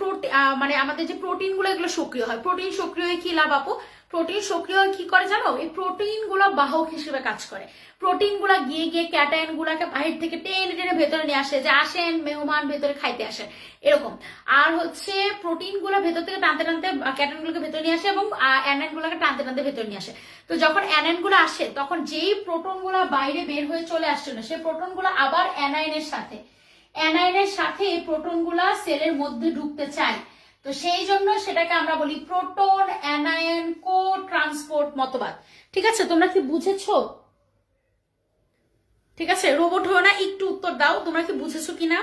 A: মানে আমাদের যে প্রোটিন গুলো এগুলো সক্রিয় হয়। প্রোটিন সক্রিয় হয়ে কি লাভ আপু? প্রোটিন সক্রিয় কি করে জানো? এই প্রোটিন গুলো বাহক হিসেবে কাজ করে। প্রোটিন গুলা গিয়ে গিয়ে ক্যাটায়ন গুলাকে বাহির থেকে টেনে টেনে ভেতরে নিয়ে আসে, যে আসেন মেহমান ভেতরে খাইতে আসেন এরকম। আর হচ্ছে প্রোটিন গুলা ভেতর থেকে টানতে টানতে ক্যাটায়ন গুলোকে ভেতরে নিয়ে আসে এবং অ্যানায়ন গুলাকে টানতে টানতে ভেতরে নিয়ে আসে। তো যখন অ্যানায়ন গুলো আসে তখন যেই প্রোটন গুলা বাইরে বের হয়ে চলে আসছিল সেই প্রোটন গুলা আবার অ্যানায়নের সাথে এই প্রোটন গুলা সেলের মধ্যে ঢুকতে চায়। তো সেই জন্য সেটাকে আমরা বলি প্রোটন অ্যানায়ন কো ট্রান্সপোর্ট মতবাদ। ঠিক আছে তোমরা কি বুঝেছো? ঠিক আছে রোবট হো না, একটু উত্তর দাও তোমরা কি বুঝেছো কিনা।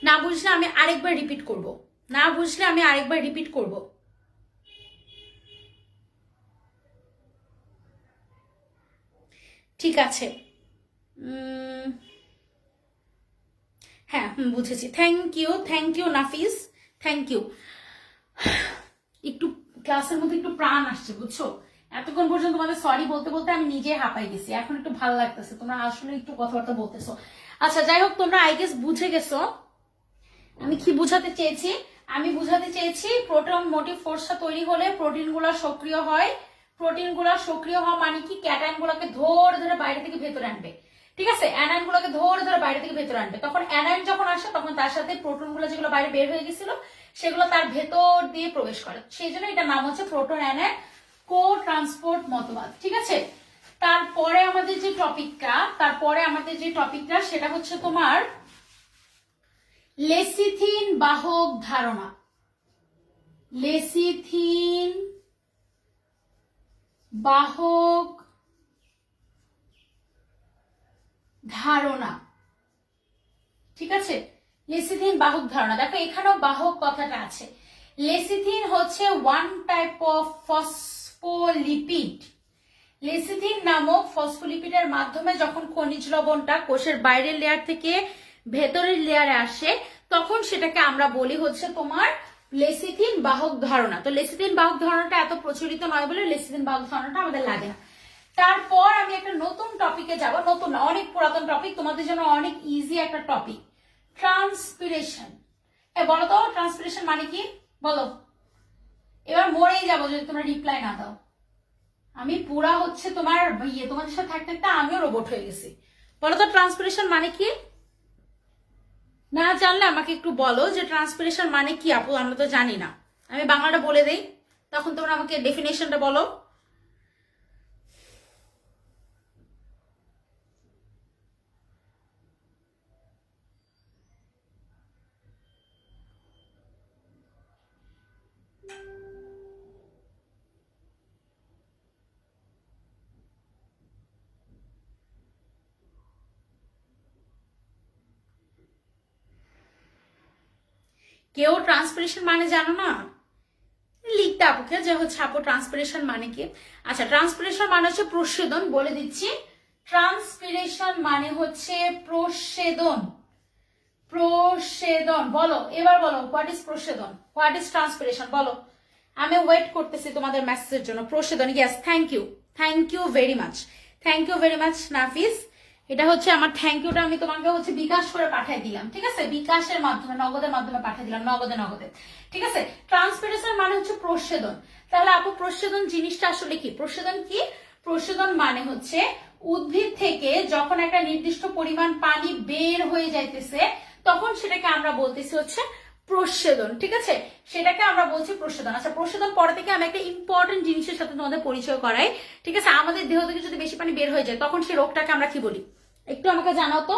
A: না বুঝলে আমি আরেকবার রিপিট করব। ঠিক আছে হ্যাঁ বুঝেছি। Thank you Nafis, thank you. একটু ক্লাসের মধ্যে একটু প্রাণ আসছে বুঝছো, এতক্ষণ পর্যন্ত তোমাদের সরি বলতে বলতে আমি নিজে হাঁপাই গেছি, এখন একটু ভালো লাগতেছে, তোমরা আসলে একটু কথাবার্তা বলতেছো। আচ্ছা যাই হোক তোমরা আই গেস বুঝে গেছো আমি কি বুঝাতে চেয়েছি। আমি বুঝাতে চেয়েছি প্রোটন মোটিভ ফোর্সটা তৈরি হলে প্রোটিন গুলা সক্রিয় হয়। প্রোটিন গুলা সক্রিয় হওয়া মানে কি, ক্যাটায়ন গুলাকে ধরে ধরে বাইরে থেকে ভেতরে আনবে। ঠিক আছে অ্যানায়ন গুলোকে ধরে ধরে বাইরে থেকে ভেতরে আনবে। তখন অ্যানায়ন যখন আসে তখন তার সাথে প্রোটন গুলো যেগুলো বাইরে বের হয়ে গেছিল সেগুলো তার ভেতর দিয়ে প্রবেশ করে। সেই জন্য এটা নাম হচ্ছে প্রোটন অ্যানায়ন কো ট্রান্সপোর্ট মতবাদ। ঠিক আছে তারপরে আমাদের যে টপিকটা সেটা হচ্ছে তোমার লেসিথিন বাহক ধারণা। লেসিথিন বাহক ধারণা। ঠিক আছে লেসিথিন বাহক ধারণা, দেখো এখানেও বাহক কথাটা আছে। লেসিথিন হচ্ছে one type of phospholipid. Lecithin নামক ফসফোলিপিডের মাধ্যমে যখন খনিজ লবণটা কোষের বাইরের লেয়ার থেকে ভেতরের লেয়ারে আসে তখন সেটাকে আমরা বলি হচ্ছে তোমার লেসিথিন বাহক ধারণা। তো লেসিথিন বাহক ধারণাটা এত প্রচলিত নয় বলে লেসিথিন বাহক ধারণাটা আমাদের লাগে না। তারপর আমি একটা নতুন টপিকে যাব, নতুন না অনেক পুরাতন টপিক, তোমাদের জন্য অনেক ইজি একটা টপিক, ট্রান্সপিরেশন। বলো তো ট্রান্সপিরেশন মানে কি বলো? এবার মরেই যাবো যদি তোমরা রিপ্লাই না দাও। আমি পুরা হচ্ছে তোমার তোমাদের সাথে থাকতে থাকতে আমিও রোবট হয়ে গেছি। বলো তো ট্রান্সপিরেশন মানে কি? না জানলে আমাকে একটু বলো যে ট্রান্সপিরেশন মানে কি আপু, আমরা তো জানি না। আমি বাংলাটা বলে দেই তখন তোমরা আমাকে ডেফিনেশনটা বলো। কেউ ট্রান্সপিরেশন মানে জানো না? লিখতে আপুকে যে হচ্ছে আপু ট্রান্সপিরেশন মানে কি। আচ্ছা, ট্রান্সপিরেশন মানে হচ্ছে প্রস্বেদন, বলে দিচ্ছি। ট্রান্সপিরেশন মানে হচ্ছে প্রস্বেদন। প্রস্বেদন বলো, এবার বলো, হোয়াট ইজ প্রস্বেদন, হোয়াট ইজ ট্রান্সপিরেশন বলো। আমি ওয়েট করতেছি তোমাদের মেসেজের জন্য। প্রস্বেদন, yes, thank you very much, thank you very much Nafis. এটা হচ্ছে আমার থ্যাংক ইউটা আমি তোমাকে হচ্ছে বিকাশ করে পাঠিয়ে দিলাম, ঠিক আছে? বিকাশের মাধ্যমে, নগদের মাধ্যমে পাঠিয়ে দিলাম, নগদে, ঠিক আছে? ট্রান্সপিরেশন মানে হচ্ছে প্রস্বেদন। তাহলে আপু প্রস্বেদন জিনিসটা আসলে কি? প্রস্বেদন কি? প্রস্বেদন মানে হচ্ছে উদ্ভিদ থেকে যখন একটা নির্দিষ্ট পরিমাণ পানি বের হয়ে যাইতেছে তখন সেটাকে আমরা বলতেছি হচ্ছে প্রস্বেদন, ঠিক আছে? সেটাকে আমরা বলছি প্রস্বেদন। আচ্ছা, প্রস্বেদন পরে থেকে আমি একটা ইম্পর্টেন্ট জিনিসের সাথে তোমাদের পরিচয় করাই, ঠিক আছে? আমাদের দেহ থেকে যদি বেশি পানি বের হয়ে যায় তখন সেই রোগটাকে আমরা কি বলি? একটু আমাকে জানাও তো।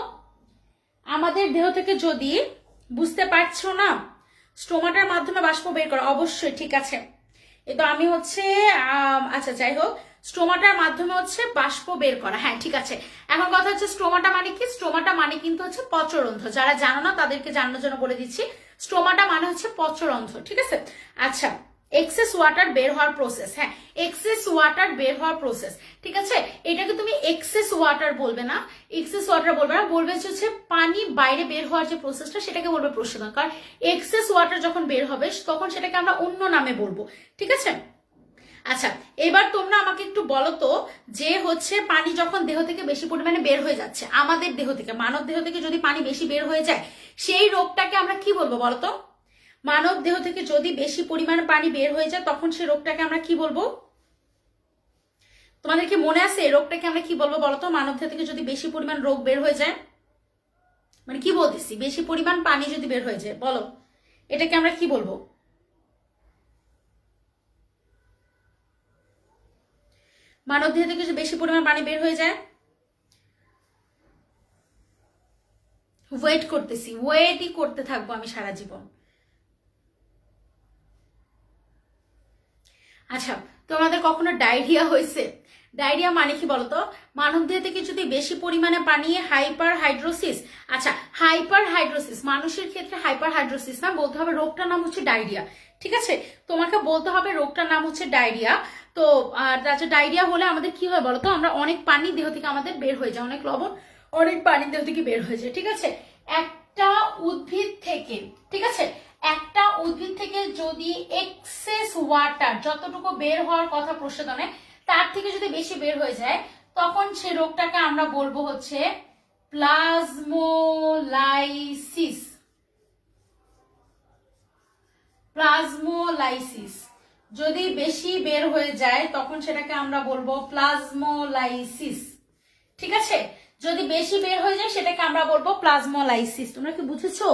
A: আমাদের দেহ থেকে যদি, বুঝতে পারছো না, স্টোমাটার মাধ্যমে বাষ্প বের করা, অবশ্যই, ঠিক আছে। এ তো আমি হচ্ছে আচ্ছা যাই হোক, স্টোমাটার মাধ্যমে হচ্ছে বাষ্প বের করা, হ্যাঁ ঠিক আছে। এখন কথা হচ্ছে স্টোমাটা মানে কি? স্টোমাটা মানে কিন্তু হচ্ছে পত্ররন্ধ্র। যারা জানো না তাদেরকে জানানোর জন্য বলে দিচ্ছি, স্টোমাটা মানে হচ্ছে পত্ররন্ধ্র, ঠিক আছে? আচ্ছা, এক্সেস ওয়াটার বের হওয়ার প্রসেস, হ্যাঁ এক্সেস ওয়াটার বের হওয়ার প্রসেস, ঠিক আছে? এটাকে তুমি এক্সেস ওয়াটার বলবে না, এক্সেস ওয়াটার বলবে না, বলবে হচ্ছে পানি বাইরে বের হওয়ার যে প্রসেসটা সেটাকে বলবে প্রস্বেদন। কারণ এক্সেস ওয়াটার যখন বের হবে তখন সেটাকে আমরা অন্য নামে বলবো, ঠিক আছে? আচ্ছা, এবার তোমরা আমাকে একটু বলো তো, যে হচ্ছে পানি যখন দেহ থেকে বেশি পরিমাণে বের হয়ে যাচ্ছে, আমাদের দেহ থেকে, মানব দেহ থেকে যদি পানি বেশি বের হয়ে যায় সেই রোগটাকে আমরা কি বলবো বলো তো? মানব দেহ থেকে যদি বেশি পরিমাণে পানি বের হয়ে যায় তখন সেই রোগটাকে আমরা কি বলবো? তোমাদের কি মনে আছে এই রোগটাকে আমরা কি বলবো বলো তো? মানব দেহ থেকে যদি বেশি পরিমাণ রোগ বের হয়ে যায়, মানে কি বলতেছি, বেশি পরিমাণ পানি যদি বের হয়ে যায়, বলো এটাকে আমরা কি বলবো? মানব দেহ থেকে যদি বেশি পরিমাণ পানি বের হয়ে যায়, ওয়েট করতেছি, ওয়েটই করতে থাকবো আমি সারা জীবন। আচ্ছা, তোমাদের কখনো ডায়রিয়া হয়েছে? ডায়রিয়া মানে কি বলতো? মানব দেহ থেকে যদি বেশি পরিমাণে পানি, হাইপার হাইড্রোসিস। আচ্ছা, হাইপার হাইড্রোসিস মানুষের ক্ষেত্রে হাইপার হাইড্রোসিস না, বলতে হবে রোগটার নাম হচ্ছে ডায়রিয়া, ঠিক আছে? তোমাকে বলতে হবে রোগটার নাম হচ্ছে ডায়রিয়া। তো ডায়রিয়া হলে আমাদের কি হয় বলতো? আমরা অনেক পানি দেহ থেকে আমাদের বের হয়ে যায়, অনেক লবণ, অনেক পানি দেহ থেকে বের হয়ে যায়, ঠিক আছে? একটা উদ্ভিদ থেকে, ঠিক আছে, একটা উদ্ভিদ থেকে যদি এক্সেস ওয়াটার, যতটুকু বের হওয়ার কথা প্রস্বেদনে, তার থেকে যদি বেশি বের হয়ে যায় তখন সে রোগটাকে আমরা বলবো হচ্ছে প্লাজমোলাইসিস। প্লাজমোলাইসিস যদি বেশি বের হয়ে যায় তখন সেটাকে আমরা বলবো প্লাজমোলাইসিস, ঠিক আছে? যদি বেশি বের হয়ে যায় সেটাকে আমরা বলবো প্লাজমোলাইসিস। তোমরা কি বুঝেছো?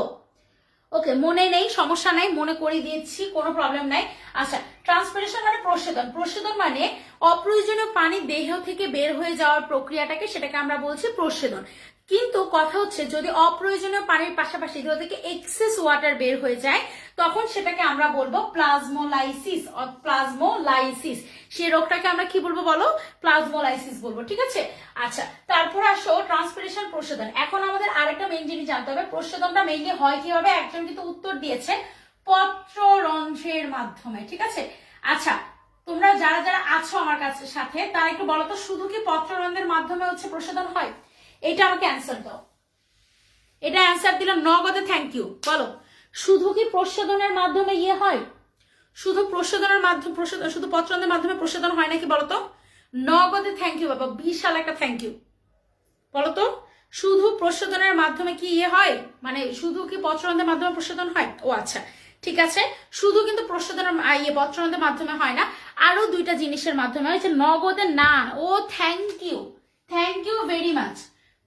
A: ওকে, মনে নেই, সমস্যা নাই, মনে করে দিয়েছি, কোনো প্রবলেম নাই। আচ্ছা, ট্রান্সপিরেশন মানে প্রস্বেদন। প্রস্বেদন মানে অপ্রয়োজনীয় পানি দেহ থেকে বের হয়ে যাওয়ার প্রক্রিয়াটাকে, সেটাকে আমরা বলছি প্রস্বেদন। কিন্তু কথা হচ্ছে যদি অপ্রয়োজনীয় পানির পাশাপাশি দেহ থেকে এক্সেস ওয়াটার বের হয়ে যায় তখন সেটাকে আমরা বলবো প্লাজমোলাইসিস। প্লাজমোলাইসিস, সেই রোগটাকে আমরা কি বলবো বলো? প্লাজমোলাইসিস বলবো, ঠিক আছে? আচ্ছা, তারপর আসো ট্রান্সপিরেশন, প্রস্বেদন। এখন আমাদের আরেকটা মেইন জিনিস জানতে হবে, প্রস্বেদনটা মেইনলি হয় কিভাবে? একজন কিন্তু উত্তর দিয়েছে পত্ররন্ধ্রের মাধ্যমে, ঠিক আছে? আচ্ছা, তোমরা যারা যারা আছো আমার কাছে সাথে তারা একটু বলো তো, শুধু কি পত্ররন্ধ্রের মাধ্যমে হচ্ছে প্রস্বেদন হয়? এটা আমাকে অ্যান্সার দাও। এটা অ্যান্সার দিলাম, নগদে থ্যাংক ইউ। বলো, শুধু কি প্রস্বেদনের মাধ্যমে ইয়ে হয়? শুধু প্রস্বেদনের মাধ্যমে, প্রস্বেদন শুধু পত্ররন্ধ্রের মাধ্যমে প্রস্বেদন হয় নাকি বলো তো? নগদে থ্যাংক ইউ বাবা, বিশাল একটা থ্যাংক ইউ। বলো তো, শুধু প্রস্বেদনের মাধ্যমে কি ইয়ে হয়, মানে শুধু কি পত্ররন্ধ্রের মাধ্যমে প্রস্বেদন হয়? ও আচ্ছা, ঠিক আছে, শুধু কিন্তু প্রস্বেদনের পত্ররন্ধ্রের মাধ্যমে হয় না, আরো দুইটা জিনিসের মাধ্যমে হয়েছে। নগদে না, ও থ্যাংক ইউ ভেরি মাচ।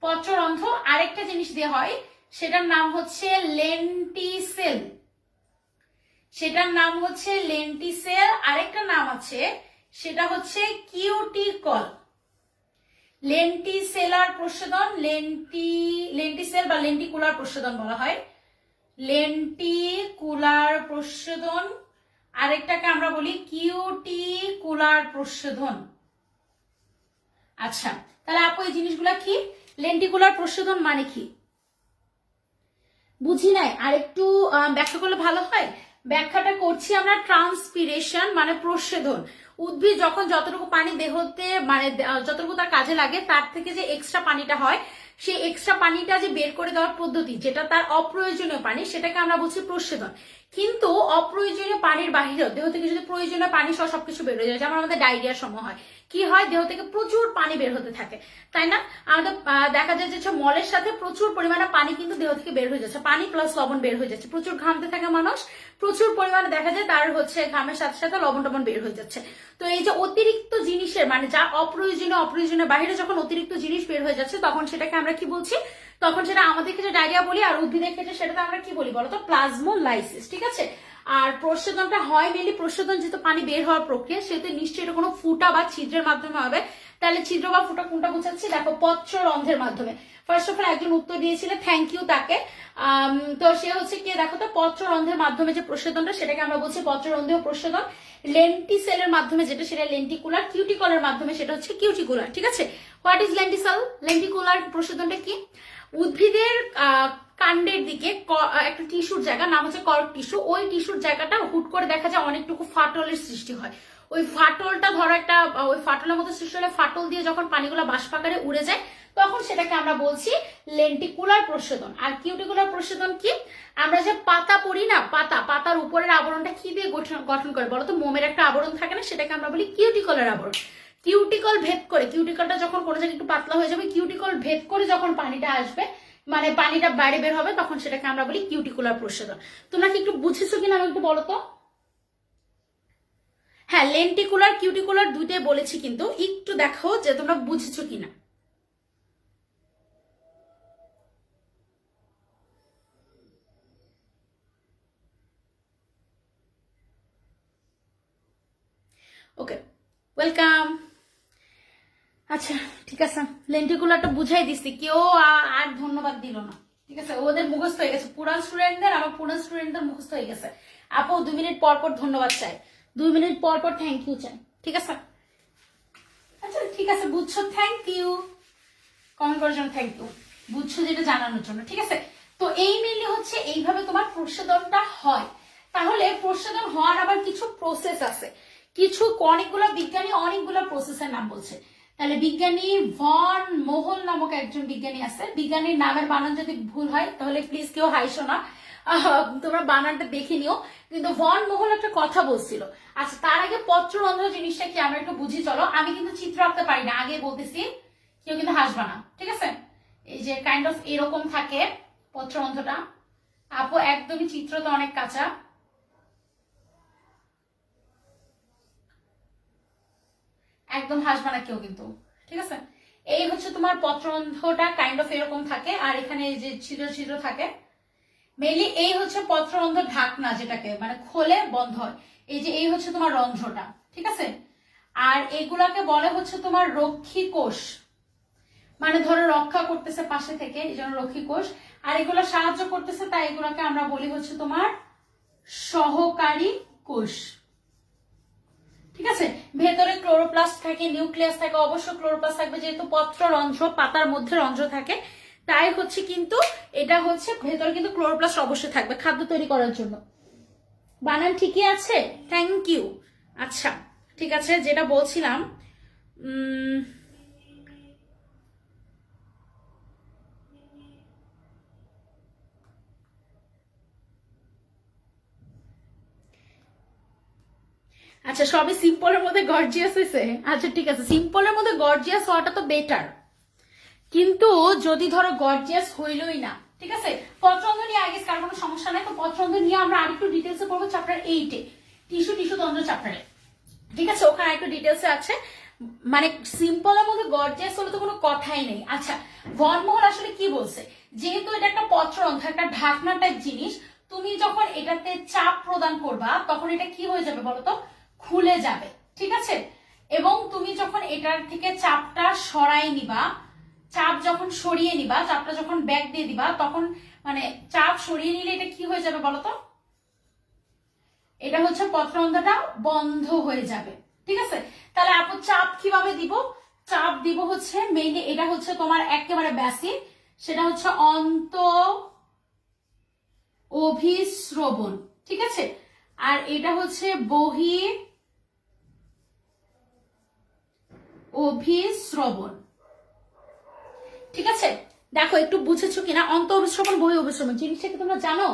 A: পত্ররন্ধ্র আরেকটা জিনিস দিয়ে হয়, সেটার নাম হচ্ছে লেন্টিসেল। সেটার নাম হচ্ছে লেন্টিসেল, আরেকটা নাম আছে সেটা হচ্ছে কিউটিকল। লেন্টিসেলার প্রস্বেদন, লেন্টিসেল বা লেন্টিকুলার প্রস্বেদন বলা হয়, লেন্টিকুলার প্রস্বেদন। আরেকটাকে আমরা বলি কিউটিকুলার প্রস্বেদন। আচ্ছা, তাহলে আপু এই জিনিসগুলা কি? লেন্টিকুলার প্রস্বেদন মানে কি? বুঝি নাই, আরেকটু ব্যাখ্যা করলে ভালো হয়। ব্যাখ্যাটা করছি আমরা, ট্রান্সপিরেশন মানে প্রস্বেদন। উদ্ভিদ যখন যতটুকু পানি দেহতে মানে যতটুকু তার কাজে লাগে তার থেকে যে এক্সট্রা পানিটা হয়, সেই এক্সট্রা পানিটা যে বের করে দেওয়ার পদ্ধতি, যেটা তার অপ্রয়োজনীয় পানি, সেটাকে আমরা বলছি প্রস্বেদন। কিন্তু অপ্রয়োজনীয় পানির বাহিরেও দেহ থেকে যদি প্রয়োজনীয় পানি সহ সবকিছু বের হয়ে যায়, যেমন আমাদের ডায়রিয়ার সময় হয়, কি হয়, দেহ থেকে প্রচুর পানি বের হতে থাকে, তাই না? আমাদের দেখা যায় যে মলের সাথে প্রচুর পরিমাণে পানি কিন্তু দেহ থেকে বের হয়ে যাচ্ছে, পানি প্লাস লবণ বের হয়ে যাচ্ছে। প্রচুর ঘামতে থাকে মানুষ, প্রচুর পরিমাণে দেখা যায় তার হচ্ছে ঘামের সাথে সাথে লবণ টবণ বের হয়ে যাচ্ছে। তো এই যে অতিরিক্ত জিনিসের মানে যা অপ্রয়োজনীয় বাইরে যখন অতিরিক্ত জিনিস বের হয়ে যাচ্ছে, তখন সেটাকে আমরা কি বলছি? তখন সেটা আমাদের ক্ষেত্রে ডায়রিয়া বলি, আর উদ্ভিদের ক্ষেত্রে সেটাতে আমরা কি বলি বলতো? প্লাজমোলাইসিস। ঠিক আছে? আর প্রস্বেদনটা হয় মেনলি, প্রস্বেদন যেহেতু পানি বের হওয়ার প্রক্রিয়া, সেহেতু নিশ্চয়ই এটা কোনো ফুটা বা ছিদ্রের মাধ্যমে হবে। তাহলে ছিদ্র বা ফুটা কোনটা বোঝাচ্ছি? দেখো, পত্ররন্ধ্রের মাধ্যমে। ফার্স্ট অফ অল একজন উত্তর দিয়েছিল, থ্যাংক ইউ তাকে। তো সে হচ্ছে কি, দেখো তো, পত্ররন্ধ্রের মাধ্যমে যে প্রস্বেদনটা, সেটাকে আমরা বলছি পত্ররন্ধ্রীয় প্রস্বেদন। লেন্টিসেলের মাধ্যমে যেটা, সেটা লেন্টিকুলার। কিউটিকলের মাধ্যমে সেটা হচ্ছে কিউটিকুলার। ঠিক আছে? What is lenticel? লেন্টিকুলার প্রস্বেদনটা কি? উদ্ভিদের কাণ্ডের দিকে একটা টিস্যুর জায়গা, নাম হচ্ছে কর্ক টিস্যু। ওই টিস্যুর জায়গাটা হুট করে দেখা যায় অনেকটুকু ফাটলের সৃষ্টি হয়। ওই ফাটলটা ধরো একটা, ওই ফাটলের মতো সৃষ্টি হলে ফাটল দিয়ে যখন পানিগুলো বাষ্প আকারে উড়ে যায়, তখন সেটাকে আমরা বলছি লেন্টিকুলার প্রস্বেদন। আর কিউটিকুলার প্রস্বেদন কি? আমরা যে পাতা পড়ি না, পাতার উপরের আবরণটা কি দিয়ে গঠন করে বলতো? মোমের একটা আবরণ থাকে না, সেটাকে আমরা বলি কিউটিকলের আবরণ। কিউটিকল ভেদ করে, কিউটিকলটা যখন কোনো জায়গায় একটু পাতলা হয়ে যাবে, কিউটিকল ভেদ করে যখন পানিটা আসবে, মানে পানিটা বাইরে বের হবে, তখন সেটাকে আমরা বলি কিউটিকুলার প্রস্বেদন। তোমরা কি একটু বুঝেছো কিনা আমি একটু বলো তো? হ্যাঁ, লেন্টিকুলার কিউটিকুলার দুইটাই বলেছি, কিন্তু একটু দেখো যে তোমরা বুঝেছো কিনা। ওকে, ওয়েলকাম। আচ্ছা, ঠিক আছে, লেন্টিকুলারটা বুঝাই দিচ্ছি, কেউ আর ধন্যবাদ দিল না। ঠিক আছে? ওদের মুখস্থ হয়ে গেছে, পুরান স্টুডেন্টদের, আমার পুরান স্টুডেন্টদের মুখস্থ হয়ে গেছে। আপু 2 মিনিট পর পর ধন্যবাদ চাই, 2 মিনিট পর পর থ্যাংক ইউ চাই। ঠিক আছে? আচ্ছা ঠিক আছে, বুঝছো, থ্যাংক ইউ। কমেন্ট করার জন্য থ্যাংক ইউ, বুঝছো যেটা জানানোর জন্য। ঠিক আছে? তো এই মেনলি হচ্ছে এইভাবে তোমার প্রস্বেদনটা হয়। তাহলে প্রস্বেদন হওয়ার আবার কিছু প্রসেস আছে, কিছু অনেকগুলো বিজ্ঞানী অনেকগুলো প্রসেসের নাম বলছে। তাহলে বিজ্ঞানী ভন মোহল নামক একজন বিজ্ঞানী আছে। বিজ্ঞানীর নামের বানান যদি ভুল হয় তাহলে প্লিজ কেউ হাইসো না, তোমরা বানানটা দেখে নিও। কিন্তু ভন মোহল একটা কথা বলছিল। আচ্ছা, তার আগে পত্ররন্ধ্র জিনিসটা কি আমরা একটু বুঝি চলো। আমি কিন্তু চিত্র আঁকতে পারি না, আগে বলতেছি, কেউ কিন্তু হাসবা না। ঠিক আছে? এই যে কাইন্ড অফ এরকম থাকে পত্ররন্ধ্রটা। আপু একদমই চিত্র তো অনেক কাঁচা, একদম হাসবা না কেউ কিন্তু। ঠিক আছে? এই হচ্ছে তোমার পত্ররন্ধ্রটা, কাইন্ড অফ এরকম থাকে, আর এখানে এই যে ছিদ্র ছিদ্র থাকে। মেইনলি এই হচ্ছে পত্ররন্ধ্র ঢাকনা, যেটাকে মানে খোলে বন্ধ হয়। এই যে এই হচ্ছে তোমার রন্ধ্রটা। ঠিক আছে? আর এগুলাকে বলে হচ্ছে তোমার রক্ষী কোষ, মানে ধরো রক্ষা করতেছে পাশে থেকে, এই জন্য রক্ষী কোষ। আর এগুলো সাহায্য করতেছে, তাই এগুলোকে আমরা বলি হচ্ছে তোমার সহকারী কোষ। ঠিক আছে? ভেতরে ক্লোরোপ্লাস্ট থাকে, নিউক্লিয়াস থাকে, অবশ্য ক্লোরোপ্লাস্ট থাকবে, যেহেতু পত্ররন্ধ্র, পাতার মধ্যে রন্ধ্র থাকে, তাই হচ্ছে কিন্তু এটা হচ্ছে ভেতরে কিন্তু ক্লোরোপ্লাস্ট অবশ্যই থাকবে খাদ্য তৈরি করার জন্য। বানান ঠিকই আছে, থ্যাংক ইউ। আচ্ছা ঠিক আছে, যেটা বলছিলাম, আচ্ছা সবই সিম্পলের মধ্যে গর্জিয়াস হয়েছে। আচ্ছা ঠিক আছে, সিম্পলের মধ্যে গর্জিয়াস হওয়াটা তো বেটার, কিন্তু যদি ধরো গর্জিয়াস হইলই না, ঠিক আছে, পত্ররন্ধ্র নিয়ে আগে কার কোনো সমস্যা নাই। তো পত্ররন্ধ্র নিয়ে আমরা আরেকটু ডিটেলসে পড়বো চ্যাপ্টার 8-এ, টিস্যু তন্ত্র চ্যাপ্টারে। ঠিক আছে? ওখানে একটু ডিটেলসে আছে। মানে সিম্পলের মধ্যে গর্জিয়াস হলে তো কোনো কথাই নেই। আচ্ছা, ভনমোহন আসলে কি বলছে? যেহেতু এটা একটা পত্ররন্ধ্র, একটা ঢাকনা টাইপ জিনিস, তুমি যখন এটাতে চাপ প্রদান করবা, তখন এটা কি হয়ে যাবে বলতো? খুলে যাবে। ঠিক আছে? এবং তুমি যখন এটার থেকে চাপটা সরাই নিবা, চাপ যখন সরিয়ে নিবা, চাপটা যখন ব্যাক দিয়ে দিবা, তখন মানে চাপ সরিয়ে নিলে এটা কি হয়ে যাবে বলতো? এটা হচ্ছে পত্ররন্ধ্রটা বন্ধ হয়ে যাবে। ঠিক আছে? তাহলে আপু চাপ কিভাবে দিব? চাপ দিব হচ্ছে মেইনলি, এটা হচ্ছে তোমার একেবারে বেসিক, সেটা হচ্ছে অভিশ্রবণ, ঠিক আছে। আর এটা হচ্ছে বহি অভিশ্রবণ, ঠিক আছে। দেখো একটু বুঝেছো কিনা, অন্ত অভিশ্রবণ বহি অভিশ্রবণ জিনিসটা কি তোমরা জানো?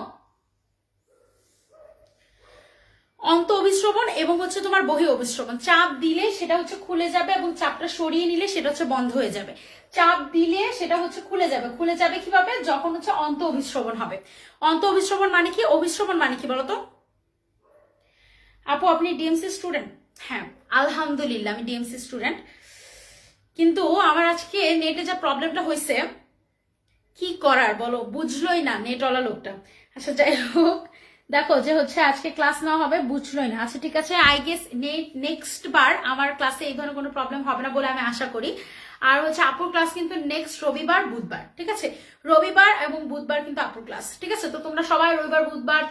A: অন্ত অভিশ্রবণ এবং হচ্ছে তোমার বহি অভিশ্রবণ, চাপ দিলে সেটা হচ্ছে খুলে যাবে এবং চাপটা সরিয়ে নিলে সেটা হচ্ছে বন্ধ হয়ে যাবে। চাপ দিলে সেটা হচ্ছে খুলে যাবে, খুলে যাবে কিভাবে? যখন হচ্ছে অন্ত অভিশ্রবণ হবে। অন্ত অভিশ্রবণ মানে কি, অভিশ্রবণ মানে কি বলতো? আপু আপনি ডিএমসি স্টুডেন্ট? হ্যাঁ আলহামদুলিল্লাহ আমি ডিএমসি স্টুডেন্ট, কিন্তু আমার আজকে নেটে যা প্রবলেমটা হয়েছে কি করার বলো, বুঝলোই না নেটওয়ালা লোকটা। আচ্ছা যাই হোক, দেখো যে হচ্ছে আজকে ক্লাস না হবে বুঝলোই না। আচ্ছা ঠিক আছে, আই গেস নেক্সট বার আমার ক্লাসে এই ধরনের কোনো প্রবলেম হবে না বলে আমি আশা করি। আর হচ্ছে আপুর ক্লাস কিন্তু নেক্সট রবিবার বুধবার, ঠিক আছে। রবিবার এবং বুধবার কিন্তু আপুর ক্লাস, ঠিক আছে। তো তোমরা সবাই রবিবার বুধবার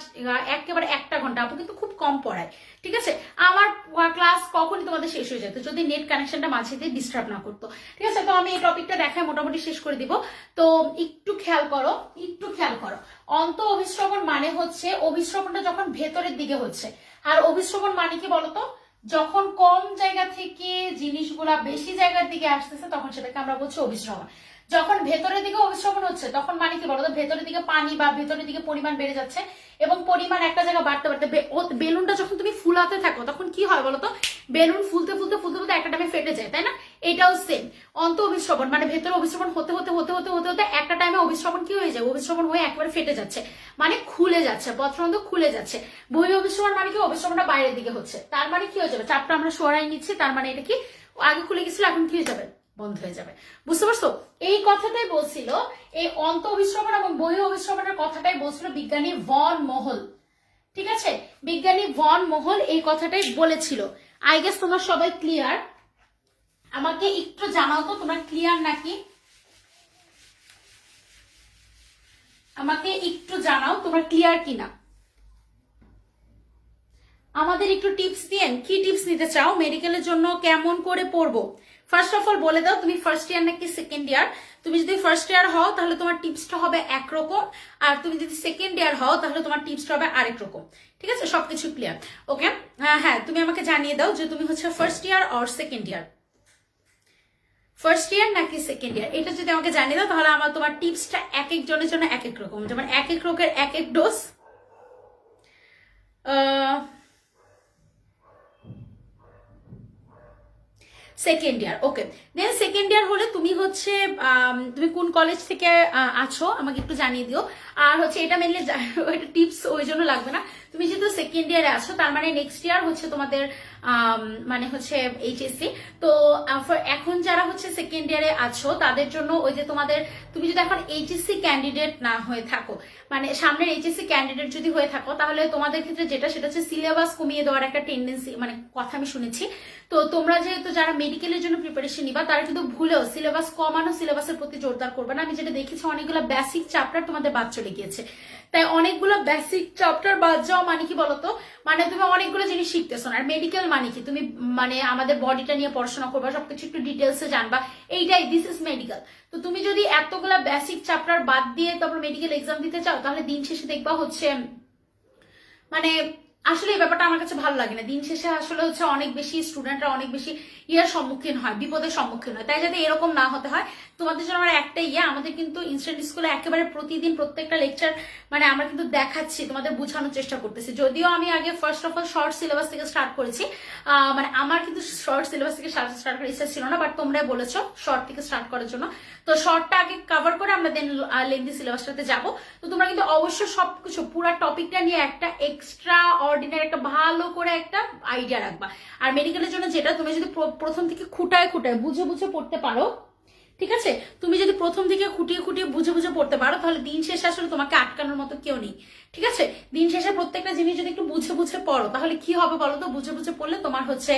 A: একেবারে 1 ঘন্টা, আপু কিন্তু খুব কম পড়ায়, ঠিক আছে। আমার ক্লাস কখনই তোমাদের শেষ হয়ে যেত যদি নেট কানেকশনটা মাঝেতে ডিস্টার্ব না করতো, ঠিক আছে। তো আমি এই টপিকটা দেখায় মোটামুটি শেষ করে দিব। তো একটু খেয়াল করো, একটু খেয়াল করো। অন্ত অভিশ্রবণ মানে হচ্ছে অভিশ্রবণটা যখন ভেতরের দিকে হচ্ছে, আর অভিশ্রবণ মানে কি বলতো, যখন কম জায়গা থেকে জিনিসগুলা বেশি জায়গার দিকে আসতেছে তখন সেটাকে আমরা বলছি অভিশ্রবণ। যখন ভেতরের দিকে অভিশ্রবণ হচ্ছে তখন মানে কি বলতো, ভেতরের দিকে পানি বা ভেতরের দিকে পরিমাণ বেড়ে যাচ্ছে এবং পরিমাণ একটা জায়গা বাড়তে বাড়তে বেলুনটা যখন তুমি ফুলাতে থাকো তখন কি হয় বলতো, বেলুন ফুলতে ফুলতে ফুলতে ফুলতে একটা টাইমে ফেটে যায়, তাই না? এটাও সেম। অন্ত অভিশ্রবণ মানে ভেতরে অভিশ্রবণ হতে হতে হতে হতে হতে হতে একটা টাইমে অভিশ্রবণ কি হয়ে যায়, অভিশ্রবণ হয়ে একবারে ফেটে যাচ্ছে, মানে খুলে যাচ্ছে, পত্ররন্ধ্র খুলে যাচ্ছে। বহি অভিশ্রবণ মানে কি, অভিশ্রবণটা বাইরের দিকে হচ্ছে, তার মানে কি হয়ে যাবে, চাপটা আমরা সরাই নিচ্ছি, তার মানে এটা কি আগে খুলে গেছিল এখন কি হয়ে যাবে, বন্ধ হয়ে যাবে। বুঝতে পারছো? এই কথাটাই বলছিল, এই অন্ত অভিশ্রবণ এবং বহি অভিশ্রবণের কথাটাই বলছিল বিজ্ঞানী ভন মহল, ঠিক আছে। বিজ্ঞানী ভন মহল এই কথাটাই বলেছিল। আই গেস তোমরা সবাই ক্লিয়ার। আমাকে একটু জানাও তো তোমরা ক্লিয়ার নাকি, আমাকে একটু জানাও তোমরা ক্লিয়ার কিনা। আমাদের একটু টিপস দিয়েন, কি টিপস নিতে চাও, মেডিকেলের জন্য কেমন করে পড়বো? ফার্স্ট অফ অল বলে দাও তুমি ফার্স্ট ইয়ার নাকি সেকেন্ড ইয়ার। তুমি যদি ফার্স্ট ইয়ার হও তাহলে তোমার টিপসটা হবে একরকম, আর তুমি যদি সেকেন্ড ইয়ার হও তাহলে তোমার টিপসটা হবে আরেক রকম, ঠিক আছে। সবকিছু ক্লিয়ার? ওকে হ্যাঁ, তুমি আমাকে জানিয়ে দাও যে তুমি হচ্ছে first year or second year, first year নাকি সেকেন্ড ইয়ার, এটা যদি আমাকে জানিয়ে দাও তাহলে আমার তোমার টিপসটা এক একজনের জন্য এক এক রকম, যেমন এক এক রোগের এক এক ডোজ। সেকেন্ড ইয়ার, ওকে। দেন সেকেন্ড ইয়ার হলে তুমি হচ্ছে তুমি কোন কলেজ থেকে আছো আমাকে একটু জানিয়ে দিও। আর হচ্ছে এটা মেনলি ওইটা টিপস ওই জন্য লাগবে না, তুমি যেহেতু সেকেন্ড ইয়ারে আছো তার মানে নেক্সট ইয়ার হচ্ছে তোমাদের মানে হচ্ছে এইচএসসি। তো এখন যারা হচ্ছে সেকেন্ড ইয়ারে আছো তাদের জন্য ওই যে তোমাদের, তুমি যদি এখন এইচএসসি ক্যান্ডিডেট না হয়ে থাকো, মানে সামনের এইচএসসি ক্যান্ডিডেট যদি হয়ে থাকো তাহলে তোমাদের ক্ষেত্রে যেটা সেটা হচ্ছে সিলেবাস কমিয়ে দেওয়ার একটা টেন্ডেন্সি, মানে কথা আমি শুনেছি। তো তোমরা যেহেতু যারা মেডিকেলের জন্য প্রিপারেশন নিবা তারা কিন্তু ভুলেও সিলেবাস কমানো, সিলেবাসের প্রতি জোরদার করবে না। আমি যেটা দেখেছি অনেকগুলো বেসিক চ্যাপ্টার তোমাদের বাদ চলে গিয়েছে, তাই অনেকগুলো বেসিক চ্যাপ্টার বাদ যাওয়া মানে কি বলতো, মানে তুমি অনেকগুলো জিনিস শিখতেছো না। আর মেডিকেল মানে কি, তুমি মানে আমাদের বডিটা নিয়ে পড়াশোনা করবা, সবকিছু একটু ডিটেলসে জানবা, এইটাই দিস ইজ মেডিকেল। তো তুমি যদি এতগুলা বেসিক চ্যাপ্টার বাদ দিয়ে তারপর মেডিকেল এক্সাম দিতে চাও তাহলে দিন শেষে দেখবা হচ্ছে মানে আসলে এই ব্যাপারটা আমার কাছে ভালো লাগে না। দিন শেষে আসলে হচ্ছে অনেক বেশি স্টুডেন্টরা অনেক বেশি ইয়ার সম্মুখীন হয়, বিপদের সম্মুখীন হয়। তাই যাতে এরকম না হতে হয় তোমাদের জন্য আমার একটাই আমাদের কিন্তু ইনস্ট্যান্ট স্কুলে একেবারে প্রতিদিন প্রত্যেকটা লেকচার মানে আমরা কিন্তু দেখাচ্ছি, তোমাদের বোঝানোর চেষ্টা করতেছি। যদিও আমি আগে first of all short syllabus থেকে স্টার্ট করেছি, মানে আমার কিন্তু শর্ট সিলেবাস থেকে স্টার্ট করার ইচ্ছা ছিল না, বাট তোমরা বলেছো শর্ট থেকে স্টার্ট করার জন্য। তো শর্টটা আগে কভার করে আমরা দেন লেন্থি সিলেবাসটাতে যাবো। তো তোমরা কিন্তু অবশ্যই সবকিছু পুরো টপিকটা নিয়ে একটা এক্সট্রা অর্ডিনারি একটা ভালো করে একটা আইডিয়া রাখবা। আর মেডিকেলের জন্য যেটা তুমি যদি প্রথম থেকে খুঁটায় খুঁটায় বুঝে বুঝে পড়তে পারো, ঠিক আছে, তুমি যদি প্রথম থেকে খুঁটিয়ে খুঁটিয়ে বুঝে বুঝে পড়তে পারো তাহলে দিন শেষে আসলে তোমাকে আটকানোর মতো কেউ নেই, ঠিক আছে। দিন শেষে প্রত্যেকটা জিনিস যদি একটু বুঝে বুঝে পড়ো তাহলে কি হবে বলো তো, বুঝে বুঝে পড়লে তোমার হচ্ছে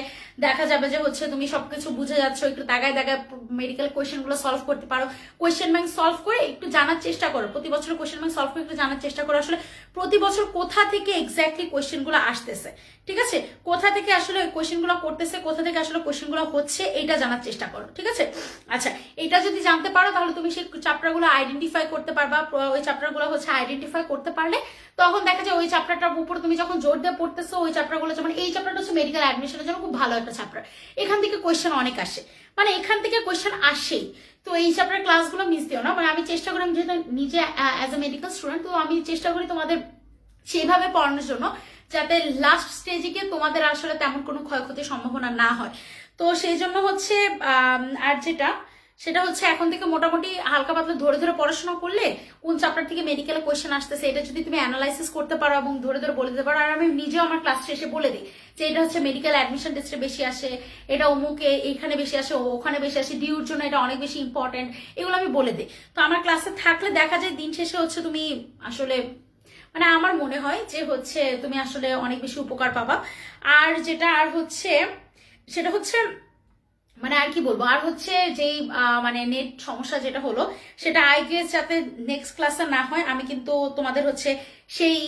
A: দেখা যাবে যে হচ্ছে তুমি সবকিছু বুঝে যাচ্ছ, একটু দাগায় দাগায় মেডিকেল কোয়েশ্চেন গুলো সলভ করতে পারো। কোয়েশ্চেন ব্যাংক সলভ করে একটু জানার চেষ্টা করো, প্রতি বছর কোয়েশ্চেন ব্যাংক সলভ করে একটু জানার চেষ্টা করো আসলে প্রতি বছর কোথা থেকে এক্স্যাক্টলি কোয়েশ্চেন গুলো আসতেছে, ঠিক আছে, কোথা থেকে আসলে কোয়েশ্চেন গুলো করতেছে, কোথা থেকে আসলে কোয়েশ্চেন গুলো হচ্ছে, এইটা জানার চেষ্টা করো, ঠিক আছে। আচ্ছা এটা যদি জানতে পারো তাহলে তুমি সেই চ্যাপ্টারগুলো আইডেন্টিফাই করতে পারবা। ওই চ্যাপ্টারগুলো হচ্ছে আইডেন্টিফাই করতে পারলে তখন দেখা যায় ওই চ্যাপ্টারটার উপর তুমি যখন জোর দিয়ে পড়তেছো ওই চ্যাপ্টারগুলো, যেমন এই চ্যাপ্টারটা হচ্ছে মেডিকেল অ্যাডমিশনের জন্য খুব ভালো একটা চ্যাপ্টার, এখান থেকে কোয়েশ্চেন অনেক আসে, মানে এখান থেকে কোয়েশ্চেন আসেই। তো এই চ্যাপ্টার ক্লাসগুলো মিস দিও না, মানে আমি চেষ্টা করি, আমি যেহেতু নিজে অ্যাজ এ মেডিকেল স্টুডেন্ট, তো আমি চেষ্টা করি তোমাদের সেইভাবে পড়ানোর জন্য যাতে লাস্ট স্টেজে গিয়ে তোমাদের আসলে তেমন কোনো ক্ষয়ক্ষতির সম্ভাবনা না হয়। তো সেই জন্য হচ্ছে আর যেটা সেটা হচ্ছে এখন থেকে মোটামুটি হালকা পাতলা ধরে ধরে পড়াশোনা করলে কোন চ্যাপ্টার থেকে মেডিকেলে কোয়েশ্চেন আসতেছে এটা যদি তুমি অ্যানালাইসিস করতে পারো এবং ধরে ধরে বলে দিতে পারো, আর আমি নিজেও আমার ক্লাস শেষে বলে দিই যে এটা হচ্ছে মেডিকেল অ্যাডমিশন টেস্টে বেশি আসে, এটা অমুকে এইখানে বেশি আসে, ওখানে বেশি আসে, ডিউর জন্য এটা অনেক বেশি ইম্পর্টেন্ট, এগুলো আমি বলে দিই। তো আমার ক্লাসে থাকলে দেখা যায় দিন শেষে হচ্ছে তুমি আসলে, মানে আমার মনে হয় যে হচ্ছে তুমি আসলে অনেক বেশি উপকার পাবা। আর যেটা আর হচ্ছে সেটা হচ্ছে মানে আর কি বলবো, আর হচ্ছে যেই মানে নেট সমস্যা যেটা হলো সেটা আই গেস যাতে নেক্সট ক্লাসে না হয়, আমি কিন্তু তোমাদের হচ্ছে সেই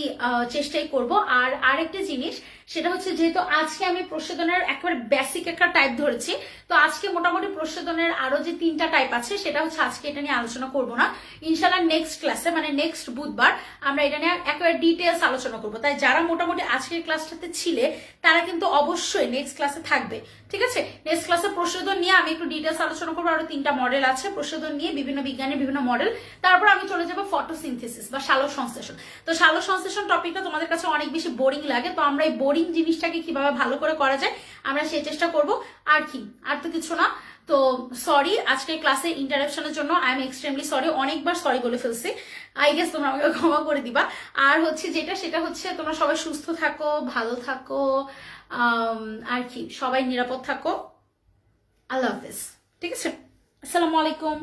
A: চেষ্টাই করব। আর আরেকটা জিনিস সেটা হচ্ছে যেহেতু আজকে আমি প্রসাধনের একেবারে বেসিক একটা টাইপ ধরেছি, তো আজকে মোটামুটি প্রসাধনের আরো যে 3টা টাইপ আছে সেটা হচ্ছে আজকে এটা নিয়ে আলোচনা করব না, ইনশাল্লাহ নেক্সট ক্লাসে মানে নেক্সট বুধবার আমরা এটা নিয়ে একেবারে ডিটেলস আলোচনা করব। তাই যারা মোটামুটি আজকের ক্লাসটাতে ছিলে তারা কিন্তু অবশ্যই নেক্সট ক্লাসে থাকবে, ঠিক আছে? নেক্সট ক্লাসে প্রসাধন নিয়ে আমি একটু ডিটেলস আলোচনা করবো, আরো 3টা মডেল আছে প্রসাধন নিয়ে, বিভিন্ন বিজ্ঞানের বিভিন্ন মডেল। তারপর আমি চলে যাবো ফটোসিনথেসিস বা সালোক সংশ্লেষণ। তো সালোক সংশ্লেষণ টপিকটা তোমাদের কাছে অনেক বেশি বোরিং লাগে, তো আমরা এই বোরিং জিনিসটাকে কিভাবে ভালো করে করা যায় আমরা সেই চেষ্টা করব। আর কি, আর তো কিছু না। তো সরি আজকের ক্লাসে ইন্টারাপশনের জন্য, আই এম এক্সট্রিমলি সরি, অনেকবার সরি বলে ফেলছি, আই গেস তোমরা আমাকে ক্ষমা করে দিবা। আর হচ্ছে যেটা সেটা হচ্ছে তোমরা সবাই সুস্থ থাকো, ভালো থাকো, আর কি সবাই নিরাপদ থাকো। আল্লাহ হাফেজ, ঠিক আছে? আসসালামু আলাইকুম।